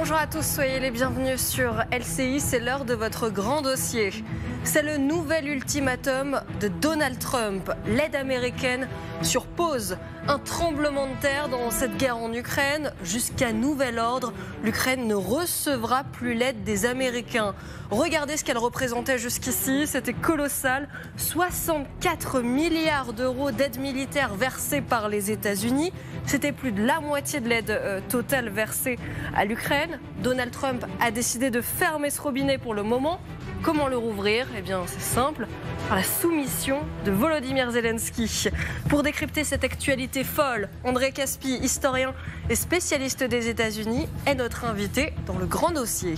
Bonjour à tous, soyez les bienvenus sur LCI, c'est l'heure de votre grand dossier. C'est le nouvel ultimatum de Donald Trump. L'aide américaine sur pause. Un tremblement de terre dans cette guerre en Ukraine. Jusqu'à nouvel ordre, l'Ukraine ne recevra plus l'aide des Américains. Regardez ce qu'elle représentait jusqu'ici, c'était colossal. 64 milliards d'euros d'aide militaire versée par les États-Unis. C'était plus de la moitié de l'aide totale versée à l'Ukraine. Donald Trump a décidé de fermer ce robinet pour le moment. Comment le rouvrir ? Eh bien, c'est simple, par la soumission de Volodymyr Zelensky. Pour décrypter cette actualité folle, André Caspi, historien et spécialiste des États-Unis, est notre invité dans le grand dossier.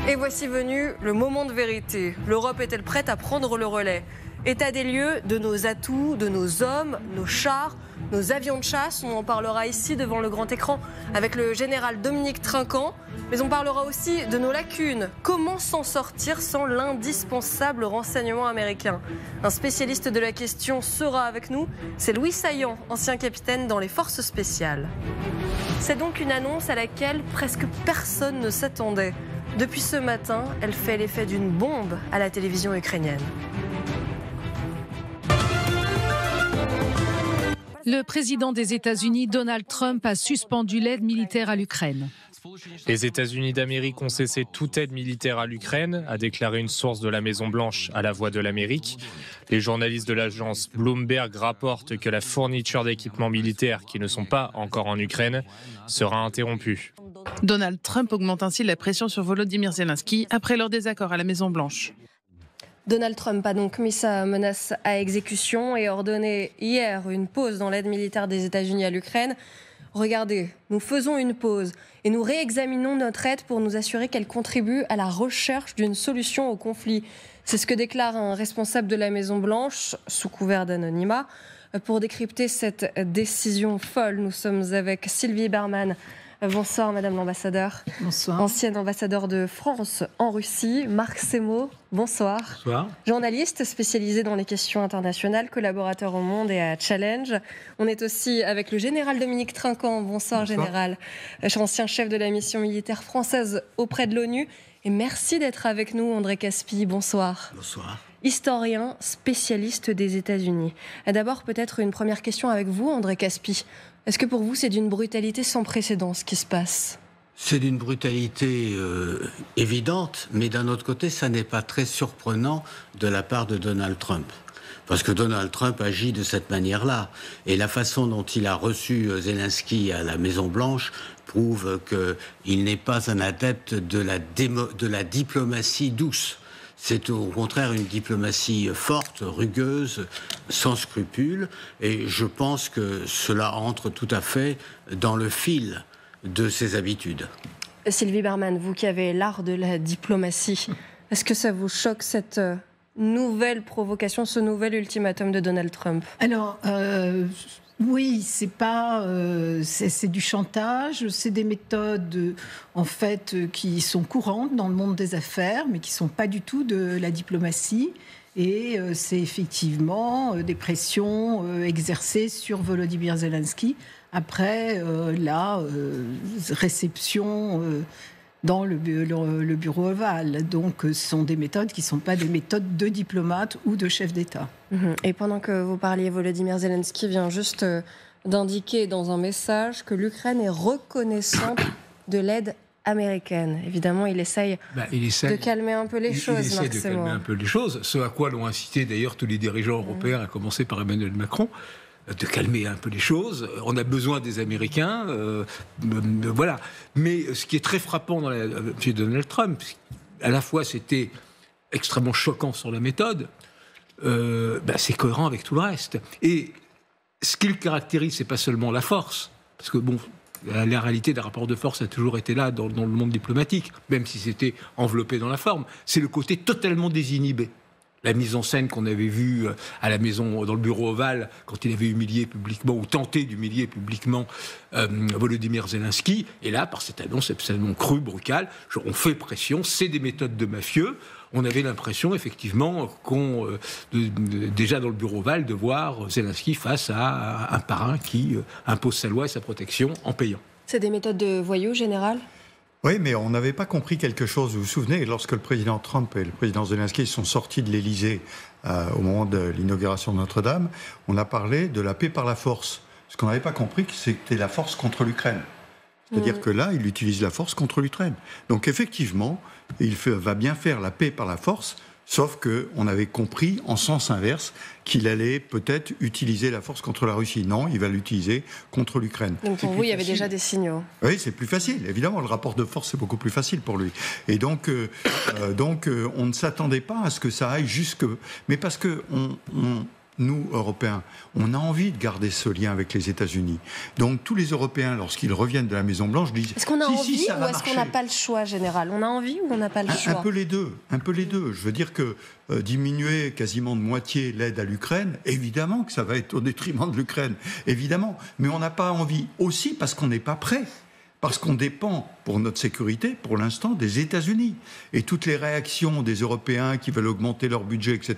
Et voici venu le moment de vérité. L'Europe est-elle prête à prendre le relais ? État des lieux de nos atouts, de nos hommes, nos chars, nos avions de chasse. On en parlera ici devant le grand écran avec le général Dominique Trinquant. Mais on parlera aussi de nos lacunes. Comment s'en sortir sans l'indispensable renseignement américain ? Un spécialiste de la question sera avec nous. C'est Louis Saillant, ancien capitaine dans les forces spéciales. C'est donc une annonce à laquelle presque personne ne s'attendait. Depuis ce matin, elle fait l'effet d'une bombe à la télévision ukrainienne. Le président des États-Unis, Donald Trump, a suspendu l'aide militaire à l'Ukraine. Les États-Unis d'Amérique ont cessé toute aide militaire à l'Ukraine, a déclaré une source de la Maison-Blanche à La Voix de l'Amérique. Les journalistes de l'agence Bloomberg rapportent que la fourniture d'équipements militaires qui ne sont pas encore en Ukraine sera interrompue. Donald Trump augmente ainsi la pression sur Volodymyr Zelensky après leur désaccord à la Maison-Blanche. Donald Trump a donc mis sa menace à exécution et ordonné hier une pause dans l'aide militaire des États-Unis à l'Ukraine. Regardez, nous faisons une pause et nous réexaminons notre aide pour nous assurer qu'elle contribue à la recherche d'une solution au conflit. C'est ce que déclare un responsable de la Maison-Blanche, sous couvert d'anonymat. Pour décrypter cette décision folle, nous sommes avec Sylvie Berman. Bonsoir Madame l'ambassadeur. Bonsoir. Ancienne ambassadeur de France en Russie. Marc Semo, bonsoir. Bonsoir. Journaliste spécialisé dans les questions internationales, collaborateur au Monde et à Challenge. On est aussi avec le général Dominique Trinquant. Bonsoir. Général. Ancien chef de la mission militaire française auprès de l'ONU. Et merci d'être avec nous André Caspi. Bonsoir. Bonsoir. Historien, spécialiste des États-Unis. D'abord peut-être une première question avec vous André Caspi. Est-ce que pour vous, c'est d'une brutalité sans précédent ce qui se passe ? C'est d'une brutalité évidente, mais d'un autre côté, ça n'est pas très surprenant de la part de Donald Trump. Parce que Donald Trump agit de cette manière-là. Et la façon dont il a reçu Zelensky à la Maison-Blanche prouve qu'il n'est pas un adepte de la diplomatie douce. C'est au contraire une diplomatie forte, rugueuse, sans scrupules, et je pense que cela entre tout à fait dans le fil de ses habitudes. Sylvie Berman, vous qui avez l'art de la diplomatie, est-ce que ça vous choque cette nouvelle provocation, ce nouvel ultimatum de Donald Trump ? Alors, oui, c'est du chantage, c'est des méthodes en fait qui sont courantes dans le monde des affaires, mais qui sont pas du tout de la diplomatie. Et c'est effectivement des pressions exercées sur Volodymyr Zelensky après la réception dans le bureau ovale. Donc, ce sont des méthodes qui ne sont pas des méthodes de diplomate ou de chef d'État. Et pendant que vous parliez, Volodymyr Zelensky vient juste d'indiquer dans un message que l'Ukraine est reconnaissante de l'aide américaine. Évidemment, il essaye de calmer un peu les choses. Il essaie de calmer un peu les choses, ce à quoi l'ont incité d'ailleurs tous les dirigeants européens, à commencer par Emmanuel Macron, de calmer un peu les choses. On a besoin des Américains, voilà. Mais ce qui est très frappant chez Donald Trump, à la fois c'était extrêmement choquant sur la méthode, c'est cohérent avec tout le reste. Et ce qui le caractérise, c'est pas seulement la force, parce que la réalité des rapports de force a toujours été là dans le monde diplomatique, même si c'était enveloppé dans la forme. C'est le côté totalement désinhibé. La mise en scène qu'on avait vue à la maison, dans le bureau ovale, quand il avait humilié publiquement, ou tenté d'humilier publiquement Volodymyr Zelensky. Et là, par cette annonce absolument crue, brutale, on fait pression, c'est des méthodes de mafieux. On avait l'impression, effectivement, déjà dans le bureau ovale, de voir Zelensky face à un parrain qui impose sa loi et sa protection en payant. C'est des méthodes de voyous, général ? Oui, mais on n'avait pas compris quelque chose. Vous vous souvenez, lorsque le président Trump et le président Zelensky sont sortis de l'Élysée au moment de l'inauguration de Notre-Dame, on a parlé de la paix par la force. Ce qu'on n'avait pas compris, c'était la force contre l'Ukraine. C'est-à-dire que là, il utilise la force contre l'Ukraine. Donc effectivement, il va bien faire la paix par la force, sauf qu'on avait compris en sens inverse qu'il allait peut-être utiliser la force contre la Russie. Non, il va l'utiliser contre l'Ukraine. Donc pour vous, il y avait déjà des signaux. Oui, c'est plus facile. Évidemment, le rapport de force, c'est beaucoup plus facile pour lui. Et donc, on ne s'attendait pas à ce que ça aille jusque... Mais parce que nous, Européens, on a envie de garder ce lien avec les États-Unis. Donc tous les Européens, lorsqu'ils reviennent de la Maison-Blanche, disent... Est-ce qu'on a envie ou est-ce qu'on n'a pas le choix, général? On a envie ou on n'a pas le choix? Un peu les deux. Je veux dire que diminuer quasiment de moitié l'aide à l'Ukraine, évidemment que ça va être au détriment de l'Ukraine, évidemment. Mais on n'a pas envie aussi parce qu'on n'est pas prêt. Parce qu'on dépend, pour notre sécurité, pour l'instant, des États-Unis. Et toutes les réactions des Européens qui veulent augmenter leur budget, etc.,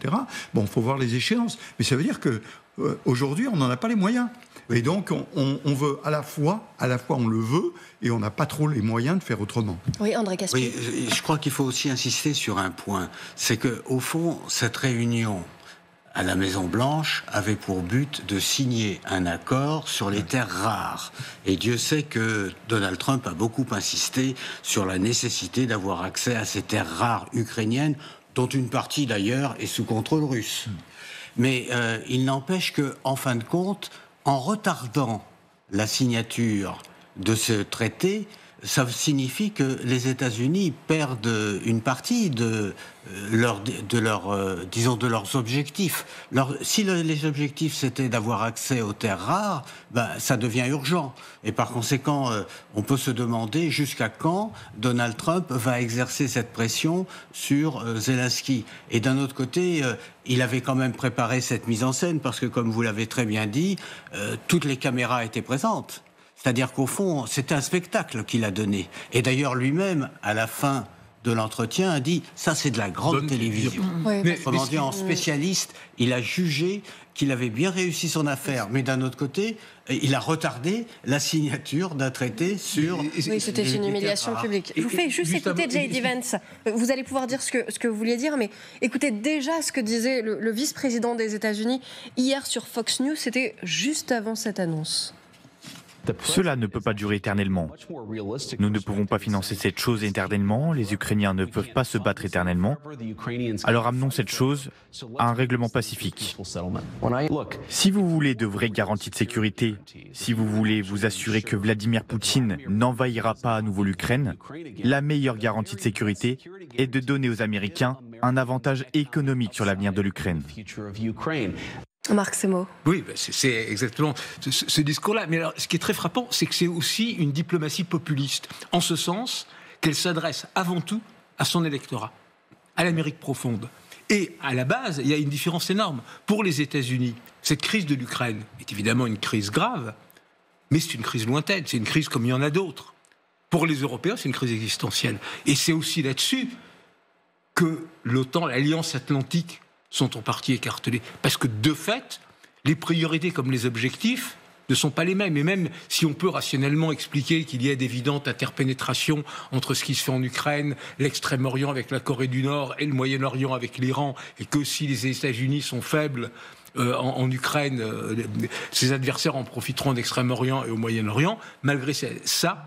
bon, il faut voir les échéances. Mais ça veut dire qu'aujourd'hui, on n'en a pas les moyens. Et donc, on veut à la fois on le veut, et on n'a pas trop les moyens de faire autrement. Oui, André Caspy. Oui, je crois qu'il faut aussi insister sur un point. C'est qu'au fond, cette réunion à la Maison-Blanche avait pour but de signer un accord sur les terres rares. Et Dieu sait que Donald Trump a beaucoup insisté sur la nécessité d'avoir accès à ces terres rares ukrainiennes, dont une partie d'ailleurs est sous contrôle russe. Mais il n'empêche qu'en fin de compte, en retardant la signature de ce traité, ça signifie que les États-Unis perdent une partie de leurs objectifs. Si les objectifs c'était d'avoir accès aux terres rares, ça devient urgent. Et par conséquent, on peut se demander jusqu'à quand Donald Trump va exercer cette pression sur Zelensky. Et d'un autre côté, il avait quand même préparé cette mise en scène parce que, comme vous l'avez très bien dit, toutes les caméras étaient présentes. C'est-à-dire qu'au fond, c'était un spectacle qu'il a donné. Et d'ailleurs, lui-même, à la fin de l'entretien, a dit « ça, c'est de la grande télévision ». Autrement dit, en spécialiste, il a jugé qu'il avait bien réussi son affaire. Mais d'un autre côté, il a retardé la signature d'un traité sur... Oui, c'était une humiliation publique. Je vous fais juste écouter J.D. Vance. Vous allez pouvoir dire ce que vous vouliez dire, mais écoutez déjà ce que disait le vice-président des États-Unis hier sur Fox News. C'était juste avant cette annonce. Cela ne peut pas durer éternellement. Nous ne pouvons pas financer cette chose éternellement, les Ukrainiens ne peuvent pas se battre éternellement. Alors amenons cette chose à un règlement pacifique. Si vous voulez de vraies garanties de sécurité, si vous voulez vous assurer que Vladimir Poutine n'envahira pas à nouveau l'Ukraine, la meilleure garantie de sécurité est de donner aux Américains un avantage économique sur l'avenir de l'Ukraine. Marc Semo. Oui, c'est exactement ce discours-là. Mais alors, ce qui est très frappant, c'est que c'est aussi une diplomatie populiste, en ce sens qu'elle s'adresse avant tout à son électorat, à l'Amérique profonde. Et à la base, il y a une différence énorme. Pour les États-Unis, cette crise de l'Ukraine est évidemment une crise grave, mais c'est une crise lointaine, c'est une crise comme il y en a d'autres. Pour les Européens, c'est une crise existentielle. Et c'est aussi là-dessus que l'OTAN, l'Alliance Atlantique, sont en partie écartelés. Parce que, de fait, les priorités comme les objectifs ne sont pas les mêmes. Et même si on peut rationnellement expliquer qu'il y a d'évidentes interpénétrations entre ce qui se fait en Ukraine, l'Extrême-Orient avec la Corée du Nord et le Moyen-Orient avec l'Iran, et que si les États-Unis sont faibles en Ukraine, ses adversaires en profiteront en Extrême-Orient et au Moyen-Orient, malgré ça,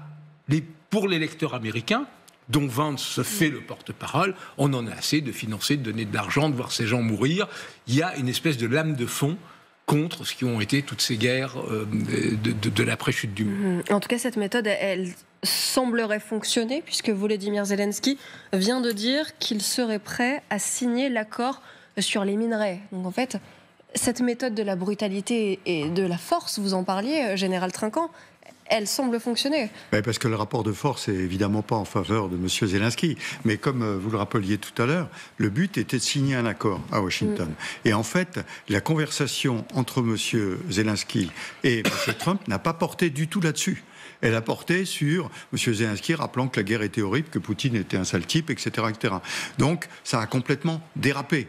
pour l'électeur américain, dont Vance se fait le porte-parole, on en a assez de financer, de donner de l'argent, de voir ces gens mourir. Il y a une espèce de lame de fond contre ce qui ont été toutes ces guerres de l'après-chute du mur. En tout cas, cette méthode, elle semblerait fonctionner, puisque Volodymyr Zelensky vient de dire qu'il serait prêt à signer l'accord sur les minerais. Donc en fait, cette méthode de la brutalité et de la force, vous en parliez, Général Trinquant, elle semble fonctionner. Parce que le rapport de force n'est évidemment pas en faveur de M. Zelensky. Mais comme vous le rappeliez tout à l'heure, le but était de signer un accord à Washington. Et en fait, la conversation entre M. Zelensky et M. Trump n'a pas porté du tout là-dessus. elle a porté sur M. Zelensky, rappelant que la guerre était horrible, que Poutine était un sale type, etc., etc. Donc, ça a complètement dérapé.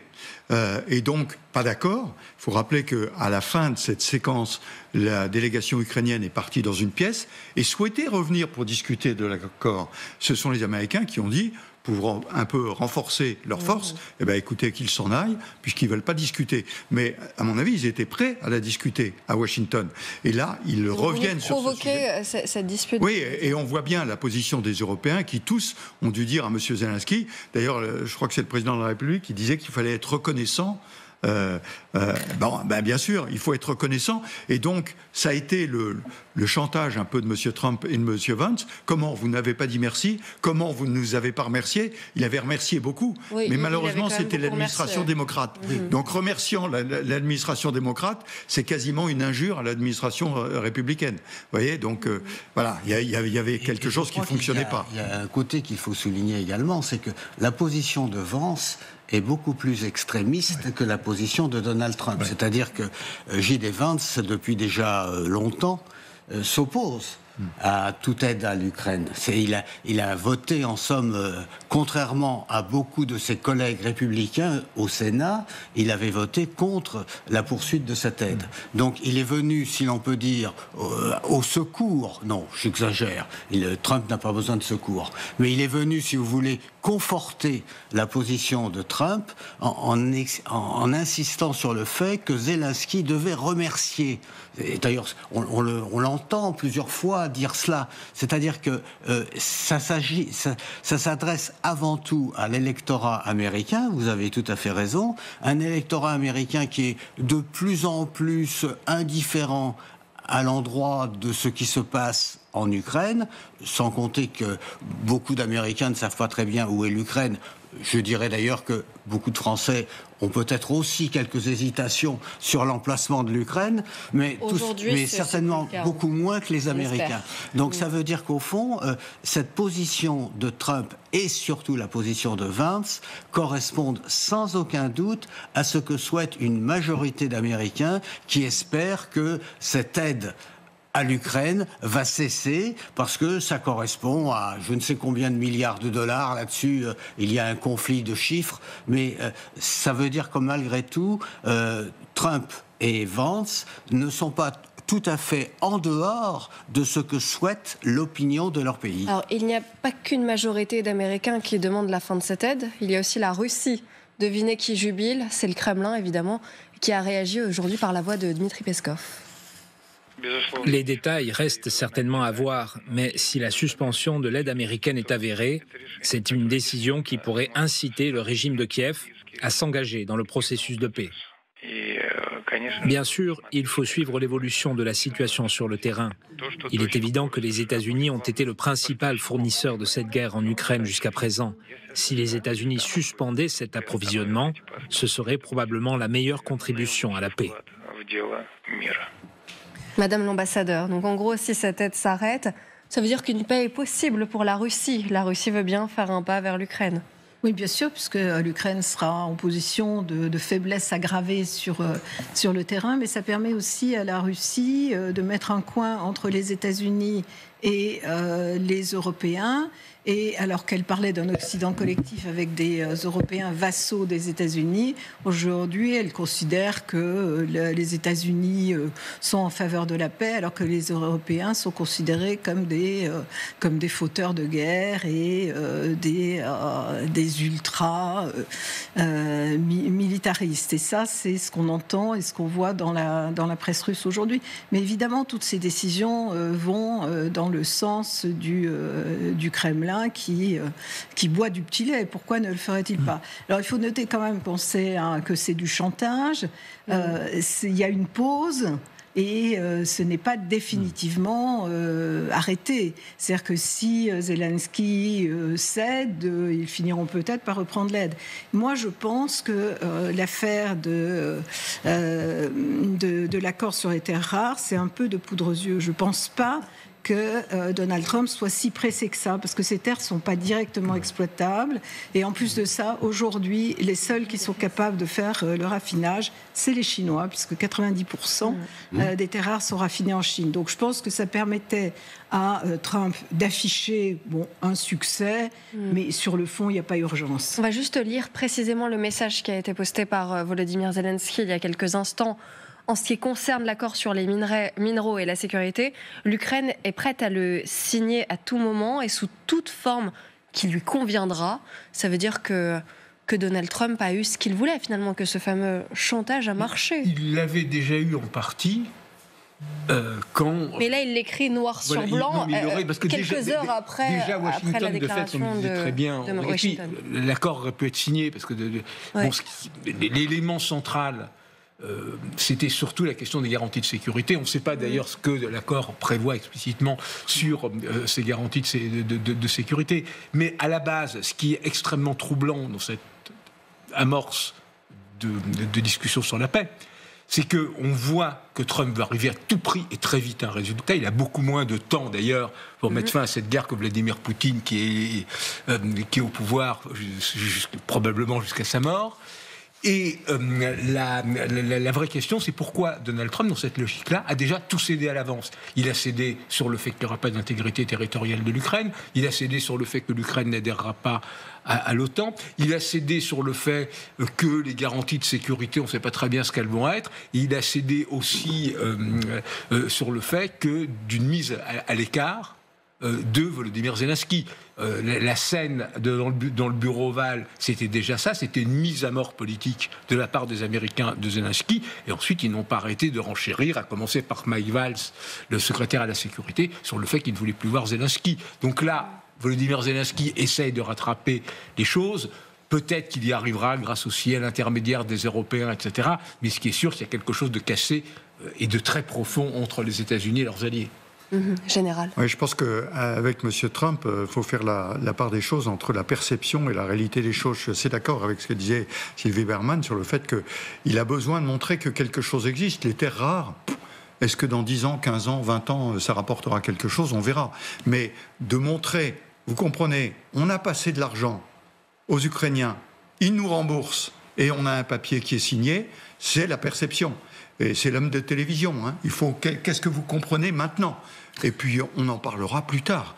Et donc, pas d'accord. Il faut rappeler qu'à la fin de cette séquence, la délégation ukrainienne est partie dans une pièce et souhaitait revenir pour discuter de l'accord. Ce sont les Américains qui ont dit, pour un peu renforcer leurs forces, eh ben, écoutez, qu'ils s'en aillent, puisqu'ils ne veulent pas discuter. Mais, à mon avis, ils étaient prêts à la discuter à Washington. Et là, ils reviennent sur ce sujet. Cette dispute. Oui, et on voit bien la position des Européens qui, tous, ont dû dire à M. Zelensky, d'ailleurs, je crois que c'est le président de la République qui disait qu'il fallait être reconnaissant. Bien sûr, il faut être reconnaissant. Et donc, ça a été le chantage un peu de M. Trump et de M. Vance. Comment vous n'avez pas dit merci? Comment vous ne nous avez pas remercié? Il avait remercié beaucoup, oui, mais malheureusement, c'était l'administration démocrate. Donc, remerciant l'administration démocrate, c'est quasiment une injure à l'administration républicaine. Vous voyez, donc voilà, il y avait quelque chose qui ne fonctionnait pas. Il y a un côté qu'il faut souligner également, c'est que la position de Vance est beaucoup plus extrémiste que la position de Donald Trump. C'est-à-dire que J.D. Vance, depuis déjà longtemps, s'oppose à toute aide à l'Ukraine. Il a voté, en somme, contrairement à beaucoup de ses collègues républicains au Sénat, il avait voté contre la poursuite de cette aide. Donc il est venu, si l'on peut dire, au secours. Non, j'exagère. Trump n'a pas besoin de secours. Mais il est venu, si vous voulez, conforter la position de Trump en insistant sur le fait que Zelensky devait remercier. Et d'ailleurs, on l'entend plusieurs fois dire cela. C'est-à-dire que ça s'adresse avant tout à l'électorat américain, vous avez tout à fait raison, un électorat américain qui est de plus en plus indifférent à l'endroit de ce qui se passe en Ukraine, sans compter que beaucoup d'Américains ne savent pas très bien où est l'Ukraine. Je dirais d'ailleurs que beaucoup de Français ont peut-être aussi quelques hésitations sur l'emplacement de l'Ukraine, mais certainement beaucoup moins que les Américains. Donc ça veut dire qu'au fond, cette position de Trump et surtout la position de Vance correspondent sans aucun doute à ce que souhaite une majorité d'Américains qui espèrent que cette aide à l'Ukraine va cesser parce que ça correspond à je ne sais combien de milliards de dollars. Là-dessus, il y a un conflit de chiffres, mais ça veut dire que malgré tout, Trump et Vance ne sont pas tout à fait en dehors de ce que souhaite l'opinion de leur pays. Alors, il n'y a pas qu'une majorité d'Américains qui demandent la fin de cette aide, il y a aussi la Russie. Devinez qui jubile, c'est le Kremlin évidemment, qui a réagi aujourd'hui par la voix de Dmitri Peskov. Les détails restent certainement à voir, mais si la suspension de l'aide américaine est avérée, c'est une décision qui pourrait inciter le régime de Kiev à s'engager dans le processus de paix. Bien sûr, il faut suivre l'évolution de la situation sur le terrain. Il est évident que les États-Unis ont été le principal fournisseur de cette guerre en Ukraine jusqu'à présent. Si les États-Unis suspendaient cet approvisionnement, ce serait probablement la meilleure contribution à la paix. Madame l'ambassadeur, donc en gros, si cette aide s'arrête, ça veut dire qu'une paix est possible pour la Russie. La Russie veut bien faire un pas vers l'Ukraine. Oui, bien sûr, puisque l'Ukraine sera en position de faiblesse aggravée sur le terrain, mais ça permet aussi à la Russie de mettre un coin entre les États-Unis et les Européens. Et alors qu'elle parlait d'un Occident collectif avec des Européens vassaux des États-Unis, aujourd'hui, elle considère que les États-Unis sont en faveur de la paix, alors que les Européens sont considérés comme des fauteurs de guerre et des ultra militaristes. Et ça, c'est ce qu'on entend et ce qu'on voit dans la presse russe aujourd'hui. Mais évidemment, toutes ces décisions vont dans le sens du Kremlin, qui boit du petit lait. Pourquoi ne le ferait-il pas? Alors, il faut noter quand même qu'on sait que c'est du chantage. Il y a une pause et ce n'est pas définitivement arrêté. C'est-à-dire que si Zelensky cède, ils finiront peut-être par reprendre l'aide. Moi, je pense que l'affaire de l'accord sur les terres rares, c'est un peu de poudre aux yeux. Je ne pense pas que Donald Trump soit si pressé que ça, parce que ces terres ne sont pas directement exploitables. Et en plus de ça, aujourd'hui, les seuls qui sont capables de faire le raffinage, c'est les Chinois, puisque 90% des terres rares sont raffinées en Chine. Donc je pense que ça permettait à Trump d'afficher un succès, mais sur le fond, il n'y a pas urgence. On va juste lire précisément le message qui a été posté par Volodymyr Zelensky il y a quelques instants. En ce qui concerne l'accord sur les minéraux et la sécurité, l'Ukraine est prête à le signer à tout moment et sous toute forme qui lui conviendra. Ça veut dire que Donald Trump a eu ce qu'il voulait finalement, que ce fameux chantage a marché. Il l'avait déjà eu en partie. Mais là, il l'écrit noir sur blanc, quelques heures après la déclaration de Washington. L'accord aurait pu être signé, parce que l'élément central, c'était surtout la question des garanties de sécurité. On ne sait pas d'ailleurs ce que l'accord prévoit explicitement sur ces garanties de sécurité. Mais à la base, ce qui est extrêmement troublant dans cette amorce de discussion sur la paix, c'est qu'on voit que Trump va arriver à tout prix et très vite à un résultat. Il a beaucoup moins de temps, d'ailleurs, pour mettre fin à cette guerre que Vladimir Poutine, qui est au pouvoir probablement jusqu'à sa mort. Et la vraie question, c'est pourquoi Donald Trump, dans cette logique-là, a déjà tout cédé à l'avance. Il a cédé sur le fait qu'il n'y aura pas d'intégrité territoriale de l'Ukraine. Il a cédé sur le fait que l'Ukraine n'adhérera pas à l'OTAN. Il a cédé sur le fait que les garanties de sécurité, on ne sait pas très bien ce qu'elles vont être. Et il a cédé aussi sur le fait que d'une mise à l'écart de Volodymyr Zelensky. La scène dans le bureau ovale, c'était déjà ça, c'était une mise à mort politique de la part des Américains de Zelensky, et ensuite ils n'ont pas arrêté de renchérir, à commencer par Mike Valls, le secrétaire à la sécurité, sur le fait qu'il ne voulait plus voir Zelensky. Donc là, Volodymyr Zelensky essaye de rattraper les choses. Peut-être qu'il y arrivera grâce aussi à l'intermédiaire des Européens, etc. Mais ce qui est sûr, c'est qu'il y a quelque chose de cassé et de très profond entre les États-Unis et leurs alliés. Général. Oui, je pense qu'avec M. Trump, il faut faire la part des choses entre la perception et la réalité des choses. Je suis assez d'accord avec ce que disait Sylvie Berman sur le fait qu'il a besoin de montrer que quelque chose existe. Les terres rares, est-ce que dans 10 ans, 15 ans, 20 ans, ça rapportera quelque chose? On verra. Mais de montrer, vous comprenez, on a passé de l'argent aux Ukrainiens, ils nous remboursent et on a un papier qui est signé, c'est la perception. Et c'est l'homme de télévision. Il faut qu'est-ce que vous comprenez maintenant? Et puis on en parlera plus tard.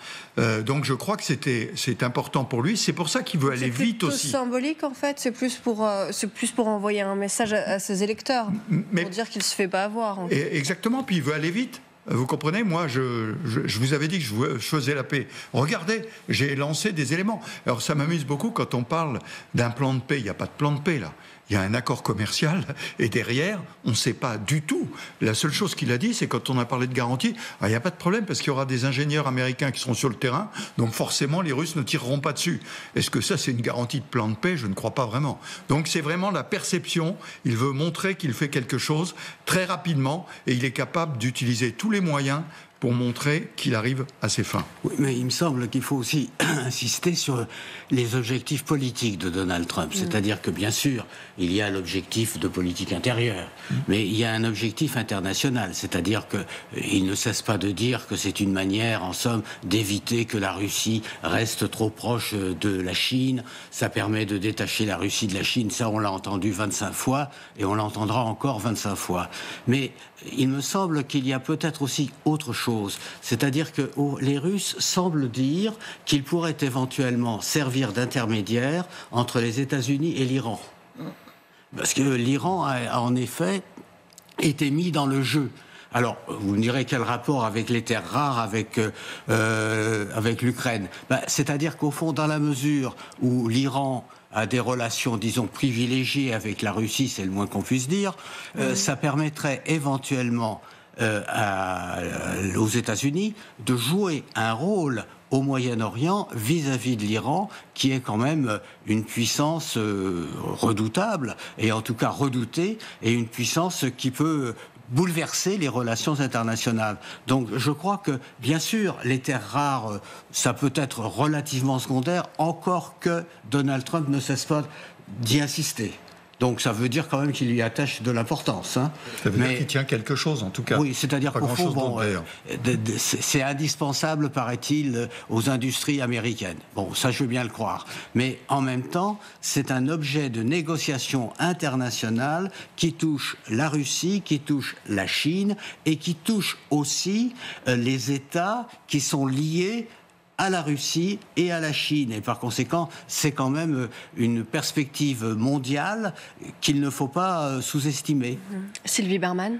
Donc je crois que c'est important pour lui. C'est pour ça qu'il veut aller vite aussi. C'est symbolique en fait. C'est plus pour envoyer un message à ses électeurs, pour dire qu'il se fait pas avoir. Exactement. Puis il veut aller vite. Vous comprenez, moi, je vous avais dit que je faisais la paix. Regardez, j'ai lancé des éléments. Alors ça m'amuse beaucoup quand on parle d'un plan de paix. Il n'y a pas de plan de paix là. Il y a un accord commercial et derrière, on ne sait pas du tout. La seule chose qu'il a dit, c'est quand on a parlé de garantie, il n'y a pas de problème parce qu'il y aura des ingénieurs américains qui seront sur le terrain, donc forcément les Russes ne tireront pas dessus. Est-ce que ça, c'est une garantie de plan de paix? Je ne crois pas vraiment. Donc c'est vraiment la perception. Il veut montrer qu'il fait quelque chose très rapidement et il est capable d'utiliser tous les moyens pour montrer qu'il arrive à ses fins. Oui, mais il me semble qu'il faut aussi insister sur les objectifs politiques de Donald Trump. C'est-à-dire que, bien sûr, il y a l'objectif de politique intérieure, mais il y a un objectif international. C'est-à-dire qu'il ne cesse pas de dire que c'est une manière, en somme, d'éviter que la Russie reste trop proche de la Chine. Ça permet de détacher la Russie de la Chine. Ça, on l'a entendu 25 fois et on l'entendra encore 25 fois. Mais il me semble qu'il y a peut-être aussi autre chose. C'est-à-dire que les Russes semblent dire qu'ils pourraient éventuellement servir d'intermédiaire entre les États-Unis et l'Iran. Parce que l'Iran a en effet été mis dans le jeu. Alors, vous me direz quel rapport avec les terres rares, avec l'Ukraine? C'est-à-dire qu'au fond, dans la mesure où l'Iran a des relations, disons, privilégiées avec la Russie, c'est le moins qu'on puisse dire, ça permettrait éventuellement aux États-Unis de jouer un rôle au Moyen-Orient vis-à-vis de l'Iran, qui est quand même une puissance redoutable, et en tout cas redoutée, et une puissance qui peut bouleverser les relations internationales. Donc je crois que, bien sûr, les terres rares, ça peut être relativement secondaire, encore que Donald Trump ne cesse pas d'y insister. Donc ça veut dire quand même qu'il lui attache de l'importance. Hein. Ça veut dire qu'il tient quelque chose, en tout cas. Oui, c'est-à-dire qu'au fond, c'est indispensable, paraît-il, aux industries américaines. Bon, ça, je veux bien le croire. Mais en même temps, c'est un objet de négociation internationale qui touche la Russie, qui touche la Chine et qui touche aussi les États qui sont liés à la Russie et à la Chine. Et par conséquent, c'est quand même une perspective mondiale qu'il ne faut pas sous-estimer. Sylvie Bermann.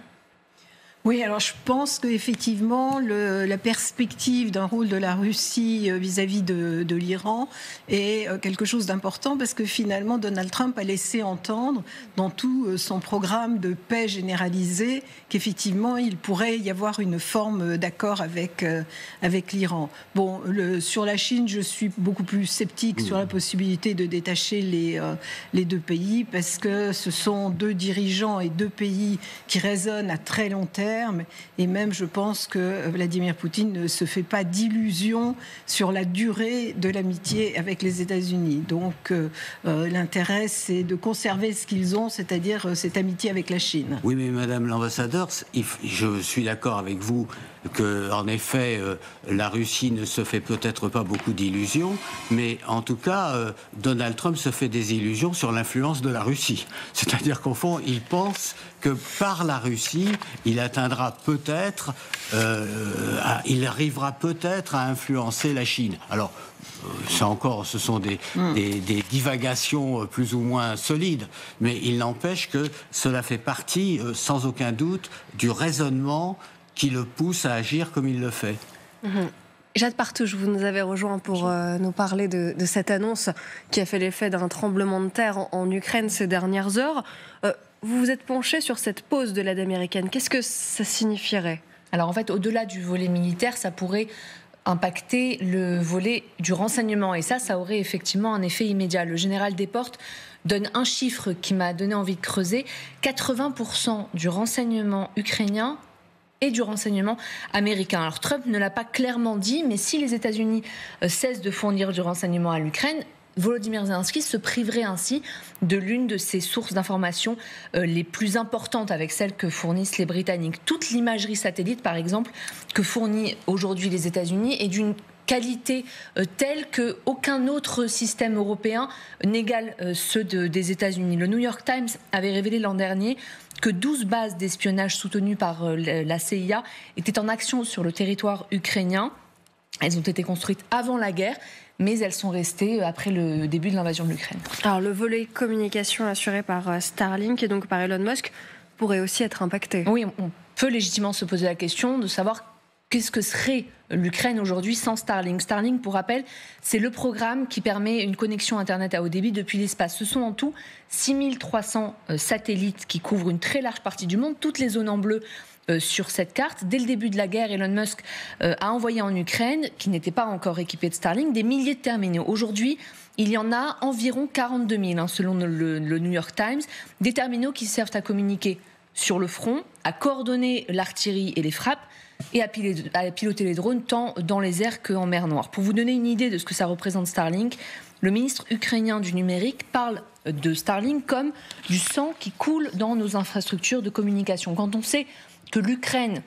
Oui, alors je pense qu'effectivement, la perspective d'un rôle de la Russie vis-à-vis de l'Iran est quelque chose d'important parce que finalement, Donald Trump a laissé entendre dans tout son programme de paix généralisé qu'effectivement, il pourrait y avoir une forme d'accord avec l'Iran. Bon, sur la Chine, je suis beaucoup plus sceptique sur la possibilité de détacher les deux pays parce que ce sont deux dirigeants et deux pays qui résonnent à très long terme. Et même, je pense que Vladimir Poutine ne se fait pas d'illusions sur la durée de l'amitié avec les États-Unis. Donc, l'intérêt, c'est de conserver ce qu'ils ont, c'est-à-dire cette amitié avec la Chine. Oui, mais Madame l'ambassadeur, je suis d'accord avec vous que, en effet, la Russie ne se fait peut-être pas beaucoup d'illusions, mais en tout cas, Donald Trump se fait des illusions sur l'influence de la Russie. C'est-à-dire qu'au fond, il pense que par la Russie, il atteindra peut-être, il arrivera peut-être à influencer la Chine. Alors, ce sont des divagations plus ou moins solides, mais il n'empêche que cela fait partie, sans aucun doute, du raisonnement qui le pousse à agir comme il le fait. Jade Partouche, vous nous avez rejoint pour nous parler de cette annonce qui a fait l'effet d'un tremblement de terre en Ukraine ces dernières heures. Vous vous êtes penché sur cette pause de l'aide américaine. Qu'est-ce que ça signifierait ? Alors en fait, au-delà du volet militaire, ça pourrait impacter le volet du renseignement. Et ça aurait effectivement un effet immédiat. Le général Desportes donne un chiffre qui m'a donné envie de creuser. 80% du renseignement ukrainien et du renseignement américain. Alors Trump ne l'a pas clairement dit, mais si les États-Unis cessent de fournir du renseignement à l'Ukraine, Volodymyr Zelensky se priverait ainsi de l'une de ses sources d'information les plus importantes avec celles que fournissent les Britanniques. Toute l'imagerie satellite, par exemple, que fournit aujourd'hui les États-Unis est d'une qualité telle qu'aucun autre système européen n'égale ceux des États-Unis. Le New York Times avait révélé l'an dernier que 12 bases d'espionnage soutenues par la CIA étaient en action sur le territoire ukrainien. Elles ont été construites avant la guerre, mais elles sont restées après le début de l'invasion de l'Ukraine. Alors le volet communication assuré par Starlink et donc par Elon Musk pourrait aussi être impacté. Oui, on peut légitimement se poser la question de savoir qu'est-ce que serait l'Ukraine aujourd'hui sans Starlink. Starlink, pour rappel, c'est le programme qui permet une connexion Internet à haut débit depuis l'espace. Ce sont en tout 6300 satellites qui couvrent une très large partie du monde, toutes les zones en bleu sur cette carte. Dès le début de la guerre, Elon Musk a envoyé en Ukraine, qui n'était pas encore équipée de Starlink, des milliers de terminaux. Aujourd'hui, il y en a environ 42 000, selon le New York Times, des terminaux qui servent à communiquer sur le front, à coordonner l'artillerie et les frappes, et à piloter les drones tant dans les airs qu'en mer Noire. Pour vous donner une idée de ce que ça représente Starlink, le ministre ukrainien du numérique parle de Starlink comme du sang qui coule dans nos infrastructures de communication. Quand on sait que l'Ukraine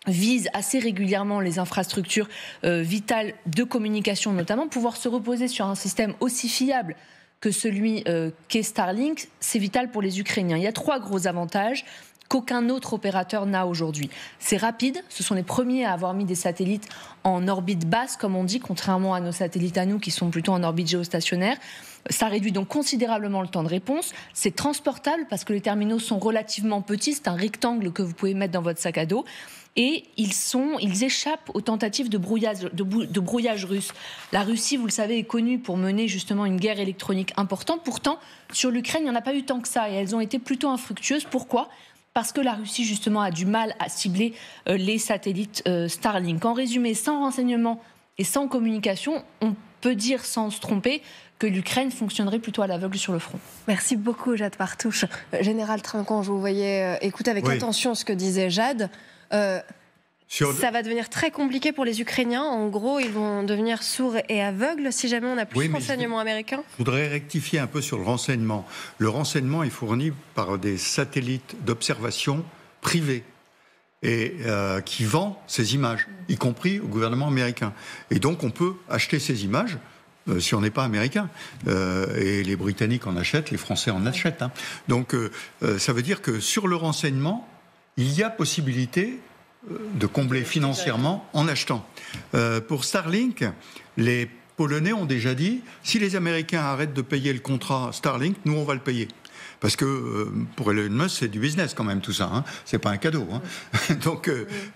vise assez régulièrement les infrastructures vitales de communication, notamment, pouvoir se reposer sur un système aussi fiable que celui qu'est Starlink, c'est vital pour les Ukrainiens. Il y a 3 gros avantages qu'aucun autre opérateur n'a aujourd'hui. C'est rapide, ce sont les premiers à avoir mis des satellites en orbite basse, comme on dit, contrairement à nos satellites à nous qui sont plutôt en orbite géostationnaire. Ça réduit donc considérablement le temps de réponse. C'est transportable parce que les terminaux sont relativement petits, c'est un rectangle que vous pouvez mettre dans votre sac à dos. Et ils échappent aux tentatives de brouillage russe. La Russie, vous le savez, est connue pour mener justement une guerre électronique importante. Pourtant, sur l'Ukraine, il n'y en a pas eu tant que ça et elles ont été plutôt infructueuses. Pourquoi ? Parce que la Russie, justement, a du mal à cibler les satellites Starlink. En résumé, sans renseignement et sans communication, on peut dire sans se tromper que l'Ukraine fonctionnerait plutôt à l'aveugle sur le front. Merci beaucoup, Jade Partouche. Général Trinquant, je vous voyais écouter avec attention ce que disait Jade. Ça va devenir très compliqué pour les Ukrainiens. En gros, ils vont devenir sourds et aveugles si jamais on n'a plus de renseignements américains. Je voudrais rectifier un peu sur le renseignement. Le renseignement est fourni par des satellites d'observation privés et qui vendent ces images, y compris au gouvernement américain. Et donc on peut acheter ces images si on n'est pas américain. Et les Britanniques en achètent, les Français en achètent. Hein. Donc ça veut dire que sur le renseignement, il y a possibilité de combler financièrement en achetant. Pour Starlink, les Polonais ont déjà dit, si les Américains arrêtent de payer le contrat Starlink, nous on va le payer. Parce que pour Elon Musk, c'est du business quand même tout ça, hein. C'est pas un cadeau. Hein.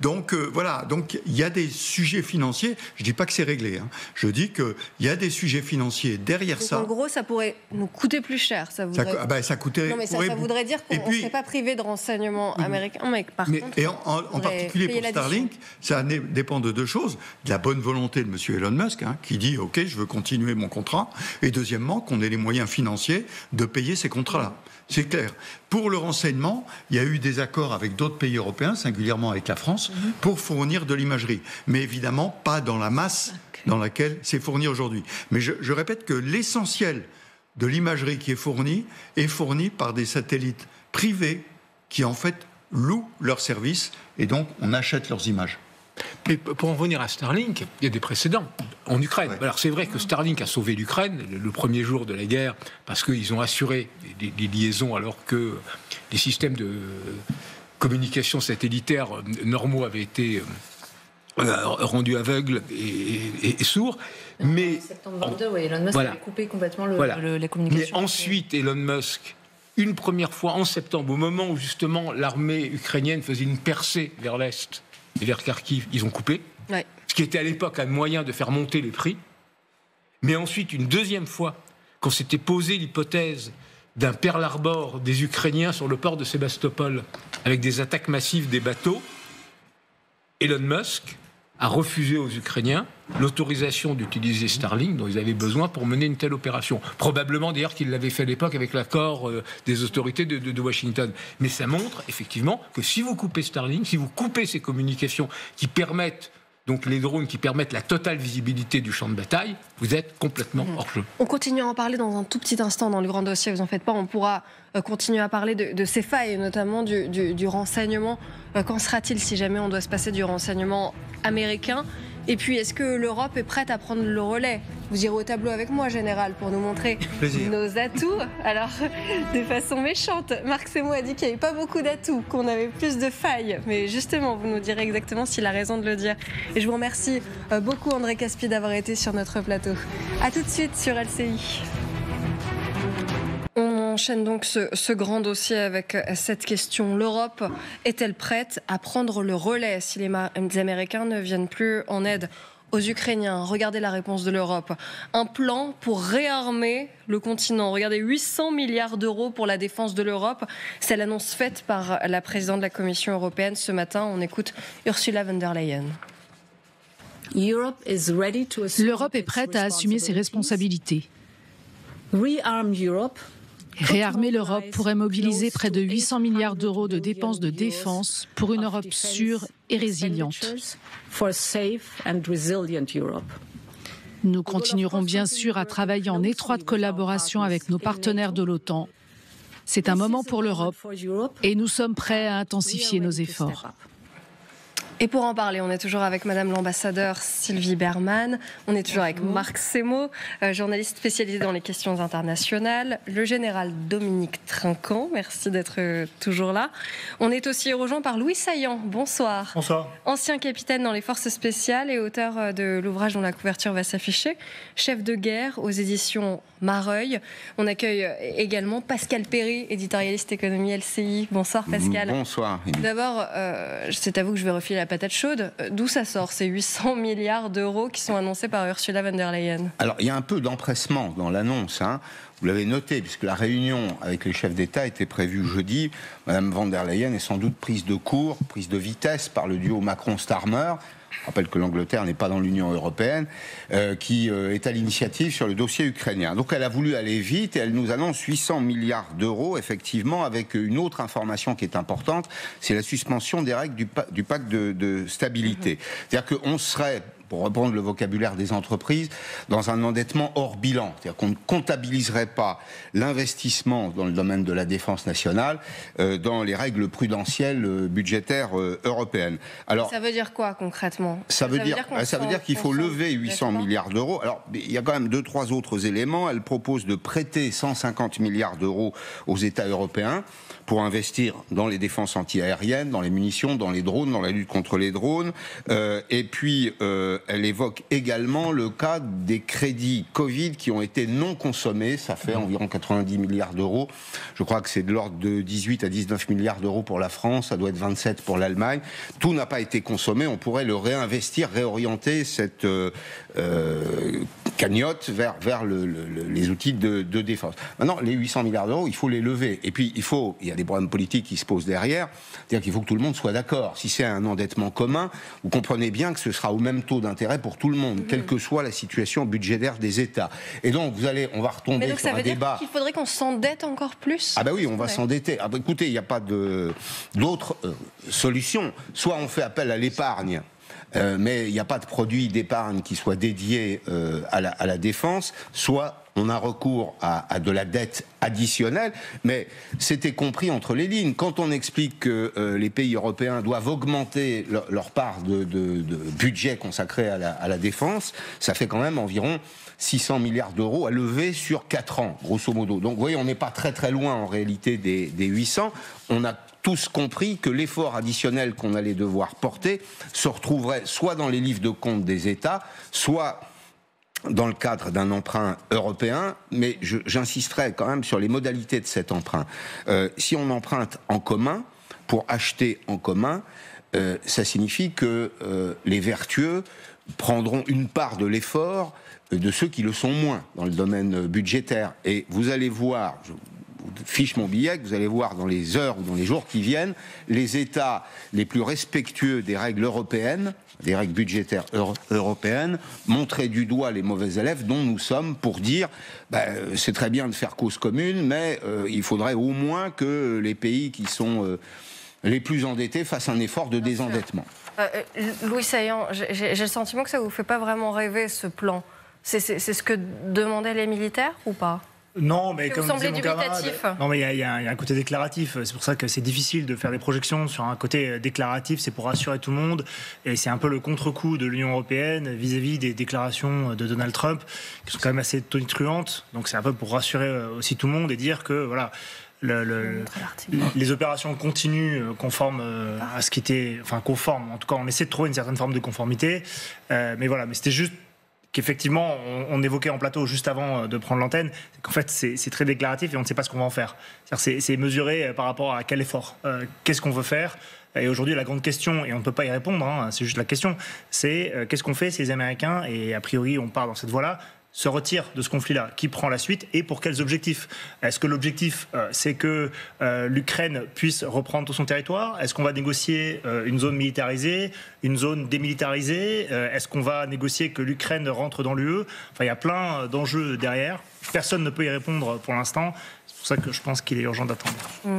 donc voilà, donc il y a des sujets financiers. Je dis pas que c'est réglé. Hein. Je dis qu'il y a des sujets financiers derrière donc ça. En gros, ça pourrait nous coûter plus cher. Ça voudrait... ça coûterait. Non, mais ça voudrait dire qu'on ne serait pas privé de renseignements américains. Mais par contre, et en particulier pour Starlink, ça dépend de deux choses. De la bonne volonté de M. Elon Musk, hein, qui dit OK, je veux continuer mon contrat. Et deuxièmement, qu'on ait les moyens financiers de payer ces contrats-là. C'est clair. Pour le renseignement, il y a eu des accords avec d'autres pays européens, singulièrement avec la France, pour fournir de l'imagerie. Mais évidemment, pas dans la masse dans laquelle c'est fourni aujourd'hui. Mais je répète que l'essentiel de l'imagerie qui est fourni par des satellites privés qui, en fait, louent leurs services et donc on achète leurs images. Mais pour en revenir à Starlink, il y a des précédents en Ukraine. Ouais. Alors c'est vrai que Starlink a sauvé l'Ukraine le premier jour de la guerre parce qu'ils ont assuré des liaisons alors que les systèmes de communication satellitaire normaux avaient été rendus aveugles et sourds. Mais en septembre 22, Elon Musk avait coupé complètement les communications. Mais ensuite, Elon Musk, une première fois en septembre, au moment où justement l'armée ukrainienne faisait une percée vers l'Est, et vers Kharkiv, ils ont coupé, ce qui était à l'époque un moyen de faire monter les prix. Mais ensuite, une deuxième fois, quand s'était posé l'hypothèse d'un Pearl Harbor des Ukrainiens sur le port de Sébastopol, avec des attaques massives des bateaux, Elon Musk a refusé aux Ukrainiens l'autorisation d'utiliser Starlink dont ils avaient besoin pour mener une telle opération. Probablement d'ailleurs qu'il l'avait fait à l'époque avec l'accord des autorités de Washington. Mais ça montre effectivement que si vous coupez Starlink, si vous coupez ces communications qui permettent, donc les drones qui permettent la totale visibilité du champ de bataille, vous êtes complètement hors jeu. On continue à en parler dans un tout petit instant dans le grand dossier, vous en faites pas, on pourra continuer à parler de ces failles, notamment du renseignement. Qu'en sera-t-il si jamais on doit se passer du renseignement américain ? Et puis, est-ce que l'Europe est prête à prendre le relais ? Vous irez au tableau avec moi, Général, pour nous montrer nos atouts. Alors, de façon méchante, Marc Semo a dit qu'il n'y avait pas beaucoup d'atouts, qu'on avait plus de failles. Mais justement, vous nous direz exactement s'il a raison de le dire. Et je vous remercie beaucoup, André Caspi, d'avoir été sur notre plateau. A tout de suite sur LCI. On enchaîne donc ce grand dossier avec cette question. L'Europe est-elle prête à prendre le relais si les Américains ne viennent plus en aide aux Ukrainiens? Regardez la réponse de l'Europe. Un plan pour réarmer le continent. Regardez, 800 milliards d'euros pour la défense de l'Europe. C'est l'annonce faite par la présidente de la Commission européenne ce matin. On écoute Ursula von der Leyen. L'Europe est prête à assumer ses responsabilités. Réarmer l'Europe pourrait mobiliser près de 800 milliards d'euros de dépenses de défense pour une Europe sûre et résiliente. Nous continuerons bien sûr à travailler en étroite collaboration avec nos partenaires de l'OTAN. C'est un moment pour l'Europe et nous sommes prêts à intensifier nos efforts. Et pour en parler, on est toujours avec Madame l'ambassadeur Sylvie Bermann, on est toujours avec Marc Semo, journaliste spécialisé dans les questions internationales, le général Dominique Trinquant, merci d'être toujours là. On est aussi rejoint par Louis Saillant, bonsoir. Bonsoir. Ancien capitaine dans les forces spéciales et auteur de l'ouvrage dont la couverture va s'afficher, Chef de guerre aux éditions Mareuil. On accueille également Pascal Perry, éditorialiste économie LCI. Bonsoir Pascal. Bonsoir. D'abord, c'est à vous que je vais refiler la patate chaude. D'où ça sort ces 800 milliards d'euros qui sont annoncés par Ursula von der Leyen? Alors, il y a un peu d'empressement dans l'annonce. vous l'avez noté, puisque la réunion avec les chefs d'État était prévue jeudi. Madame von der Leyen est sans doute prise de court, prise de vitesse par le duo Macron-Starmer. Je rappelle que l'Angleterre n'est pas dans l'Union européenne, qui est à l'initiative sur le dossier ukrainien. Donc elle a voulu aller vite et elle nous annonce 800 milliards d'euros, effectivement, avec une autre information qui est importante, c'est la suspension des règles du pacte de stabilité. C'est-à-dire qu'on serait, pour reprendre le vocabulaire des entreprises, dans un endettement hors bilan. C'est-à-dire qu'on ne comptabiliserait pas l'investissement dans le domaine de la défense nationale dans les règles prudentielles budgétaires européennes. Alors, ça veut dire quoi concrètement ? Ça veut dire qu'il faut lever 800 milliards d'euros. Alors, il y a quand même 2-3 autres éléments. Elle propose de prêter 150 milliards d'euros aux États européens pour investir dans les défenses antiaériennes, dans les munitions, dans les drones, dans la lutte contre les drones. Et puis, elle évoque également le cas des crédits Covid qui ont été non consommés. Ça fait environ 90 milliards d'euros. Je crois que c'est de l'ordre de 18 à 19 milliards d'euros pour la France. Ça doit être 27 pour l'Allemagne. Tout n'a pas été consommé. On pourrait le réinvestir, réorienter cette cagnotte vers les outils de défense. Maintenant, les 800 milliards d'euros, il faut les lever. Et puis, il y a des problèmes politiques qui se posent derrière. C'est-à-dire qu'il faut que tout le monde soit d'accord. Si c'est un endettement commun, vous comprenez bien que ce sera au même taux d'intérêt pour tout le monde, quelle que soit la situation budgétaire des États. Et donc, on va retomber sur un débat. Ça veut dire qu'il faudrait qu'on s'endette encore plus ? Ah ben oui, on va s'endetter. Ah ben écoutez, il n'y a pas d'autre solution. Soit on fait appel à l'épargne, mais il n'y a pas de produit d'épargne qui soit dédié à la défense, soit on a recours à de la dette additionnelle, mais c'était compris entre les lignes. Quand on explique que les pays européens doivent augmenter leur part de budget consacré à la défense, ça fait quand même environ 600 milliards d'euros à lever sur 4 ans, grosso modo. Donc vous voyez, on n'est pas très très loin en réalité des 800. On a tous compris que l'effort additionnel qu'on allait devoir porter se retrouverait soit dans les livres de compte des États, soit dans le cadre d'un emprunt européen, mais j'insisterai quand même sur les modalités de cet emprunt. Si on emprunte en commun, pour acheter en commun, ça signifie que les vertueux prendront une part de l'effort de ceux qui le sont moins dans le domaine budgétaire. Et vous allez voir, je fiche mon billet, que vous allez voir dans les heures ou dans les jours qui viennent, les États les plus respectueux des règles européennes, des règles budgétaires européennes, montrer du doigt les mauvais élèves dont nous sommes pour dire c'est très bien de faire cause commune, mais il faudrait au moins que les pays qui sont les plus endettés fassent un effort de désendettement. Louis Saillant, j'ai le sentiment que ça ne vous fait pas vraiment rêver ce plan. C'est ce que demandaient les militaires ou pas ? Non, mais comme disait mon camarade, non, mais il y a un côté déclaratif. C'est pour ça que c'est difficile de faire des projections sur un côté déclaratif. C'est pour rassurer tout le monde, et c'est un peu le contre-coup de l'Union européenne vis-à-vis des déclarations de Donald Trump, qui sont quand même assez tonitruantes. Donc c'est un peu pour rassurer aussi tout le monde et dire que voilà. Les opérations continuent conformes à ce qui était, conforme. En tout cas, on essaie de trouver une certaine forme de conformité. Mais voilà, mais c'était juste qu'effectivement, on évoquait en plateau juste avant de prendre l'antenne, qu'en fait, c'est très déclaratif et on ne sait pas ce qu'on va en faire. C'est mesuré par rapport à quel effort. Qu'est-ce qu'on veut faire ? Et aujourd'hui, la grande question, et on ne peut pas y répondre, c'est juste la question, c'est qu'est-ce qu'on fait si les Américains, et a priori, on part dans cette voie-là, se retire de ce conflit-là, qui prend la suite et pour quels objectifs ? Est-ce que l'objectif, c'est que l'Ukraine puisse reprendre tout son territoire ? Est-ce qu'on va négocier une zone militarisée, une zone démilitarisée ? Est-ce qu'on va négocier que l'Ukraine rentre dans l'UE ? Enfin, il y a plein d'enjeux derrière. Personne ne peut y répondre pour l'instant. C'est pour ça que je pense qu'il est urgent d'attendre.